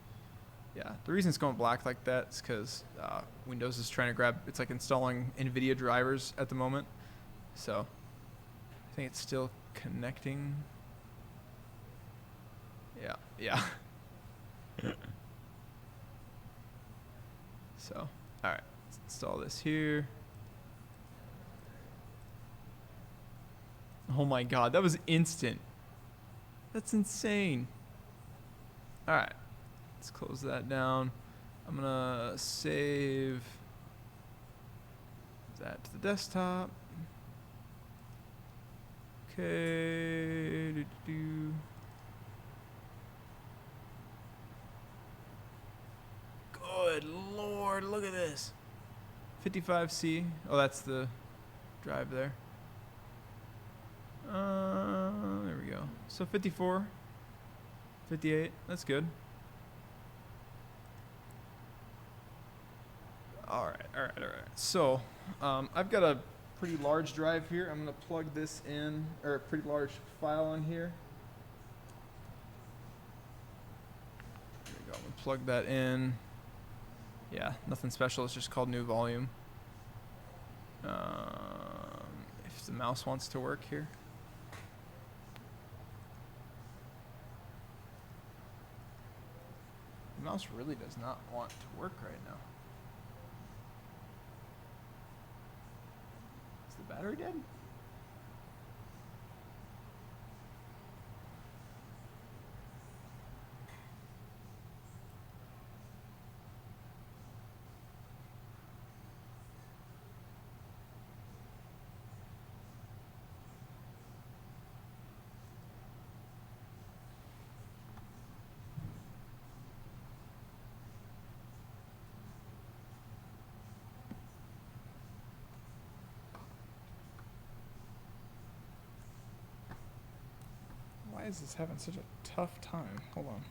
Yeah, the reason it's going black like that is because Windows is trying to grab. It's like installing NVIDIA drivers at the moment. So I think it's still connecting. Yeah. So, all right, let's install this here. Oh my god, that was instant. That's insane. All right, let's close that down. I'm gonna save that to the desktop. Okay. Good lord, look at this. 55C. Oh, that's the drive there. There we go. So 54, 58. That's good. All right. So, I've got a pretty large drive here. I'm gonna plug this in, or a pretty large file in here. There we go. I'm gonna plug that in. Yeah, nothing special. It's just called new volume. If the mouse wants to work here. The mouse really does not want to work right now. Is the battery dead? Why is this having such a tough time? Hold on.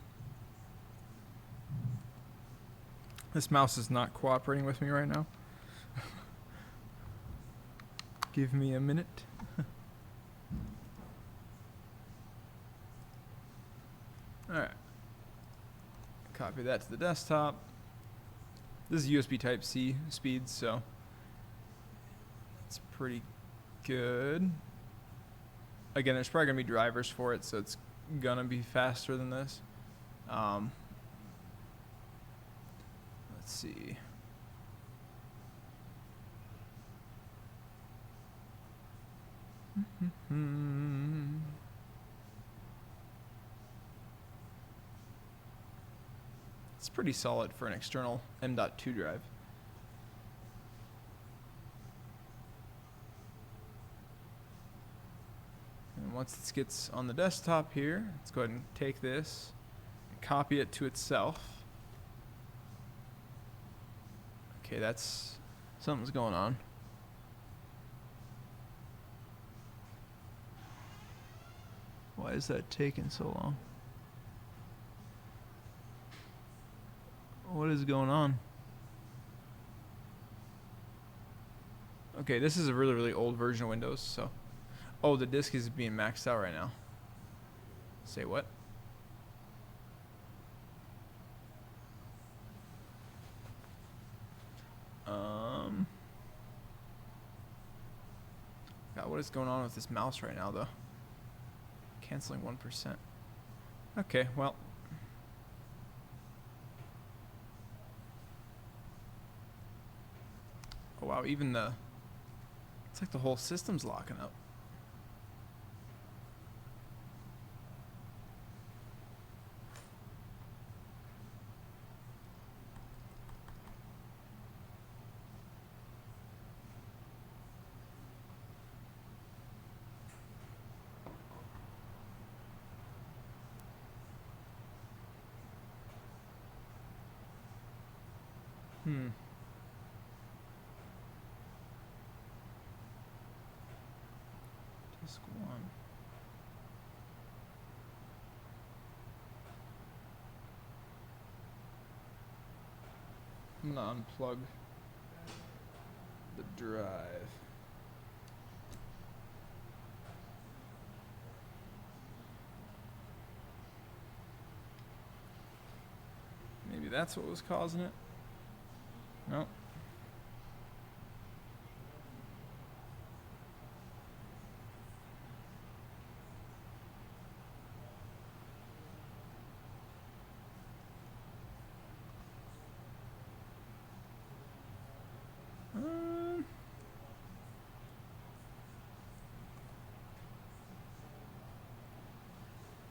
This mouse is not cooperating with me right now. Give me a minute. Alright. Copy that to the desktop. This is USB Type-C speed, so it's pretty good. Again, there's probably going to be drivers for it, so it's going to be faster than this. Let's see. It's pretty solid for an external M.2 drive. once this gets on the desktop here, let's go ahead and take this, copy it to itself. Okay, that's something's going on. Why is that taking so long? What is going on? Okay, this is a really, really old version of Windows, so. Oh, the disk is being maxed out right now. Say what? God, what is going on with this mouse right now, though? Canceling 1%. Okay, well. Oh, wow, even the... It's like the whole system's locking up. Disk 1. I'm gonna unplug the drive. Maybe that's what was causing it. No.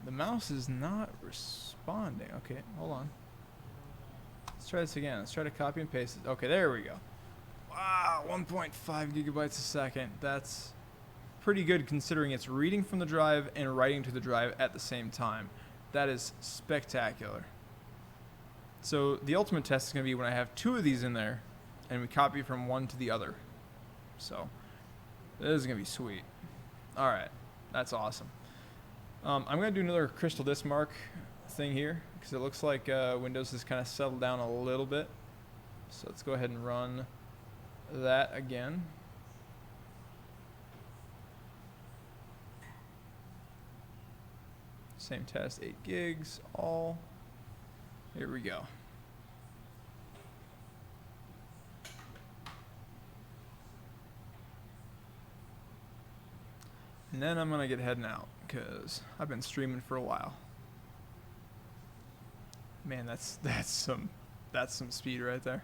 The mouse is not responding. Okay, hold on. Let's try this again. Let's try to copy and paste it. Okay, there we go. Wow, 1.5 gigabytes a second. That's pretty good considering it's reading from the drive and writing to the drive at the same time. That is spectacular. So the ultimate test is going to be when I have two of these in there and we copy from one to the other. So this is going to be sweet. All right, that's awesome. I'm going to do another Crystal Disk Mark thing here because it looks like Windows has kind of settled down a little bit. So let's go ahead and run that again. Same test, 8 gigs, all. Here we go. And then I'm gonna get heading out because I've been streaming for a while. Man, that's some speed right there.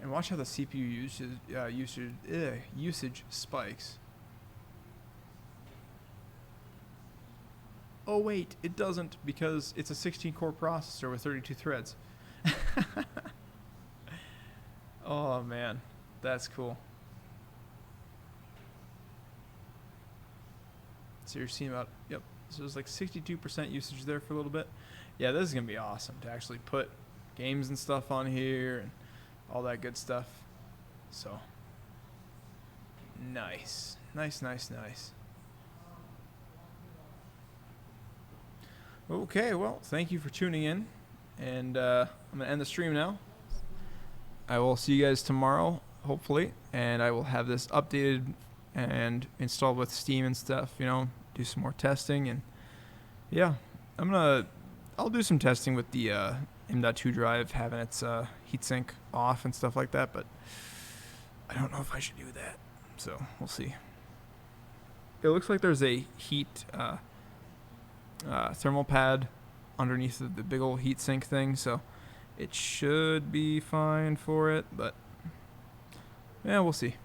And watch how the CPU usage spikes. Oh wait, it doesn't because it's a 16-core processor with 32 threads. Oh man, that's cool. So you're seeing about, yep, so there's like 62% usage there for a little bit. Yeah, this is going to be awesome to actually put games and stuff on here and all that good stuff. So, nice. Nice, nice, nice. Okay, well, thank you for tuning in. And I'm going to end the stream now. I will see you guys tomorrow, hopefully. And I will have this updated and installed with Steam and stuff, you know, do some more testing. And yeah, I'll do some testing with the M.2 drive, having its heatsink off and stuff like that, but I don't know if I should do that. So we'll see. It looks like there's a heat thermal pad underneath the big old heatsink thing, so it should be fine for it, but yeah, we'll see.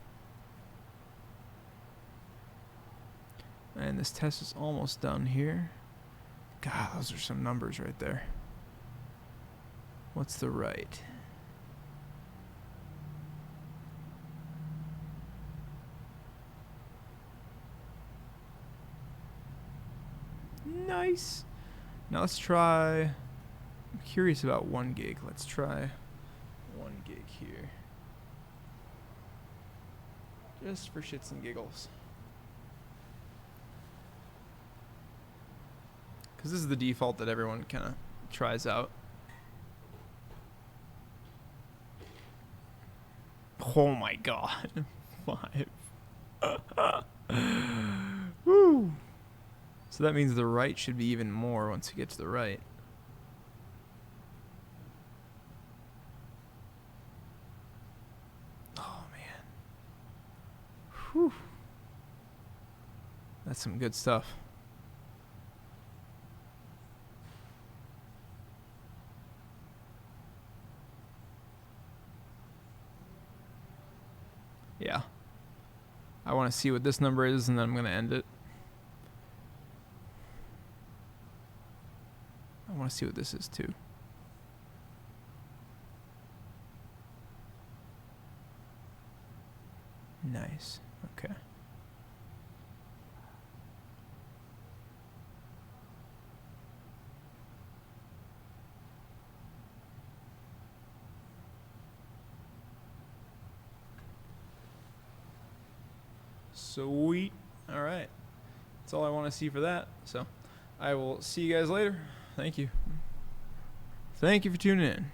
And this test is almost done here. God, those are some numbers right there. What's the right? Nice. Now let's try. I'm curious about 1 gig. Let's try 1 gig here. Just for shits and giggles. Because this is the default that everyone kind of tries out. Oh my god. 5. Woo. So that means the right should be even more once we get to the right. Oh man. Whew. That's some good stuff. Yeah. I want to see what this number is, and then I'm going to end it. I want to see what this is, too. Nice. Okay. Sweet. All right. That's all I want to see for that. So I will see you guys later. Thank you. Thank you for tuning in.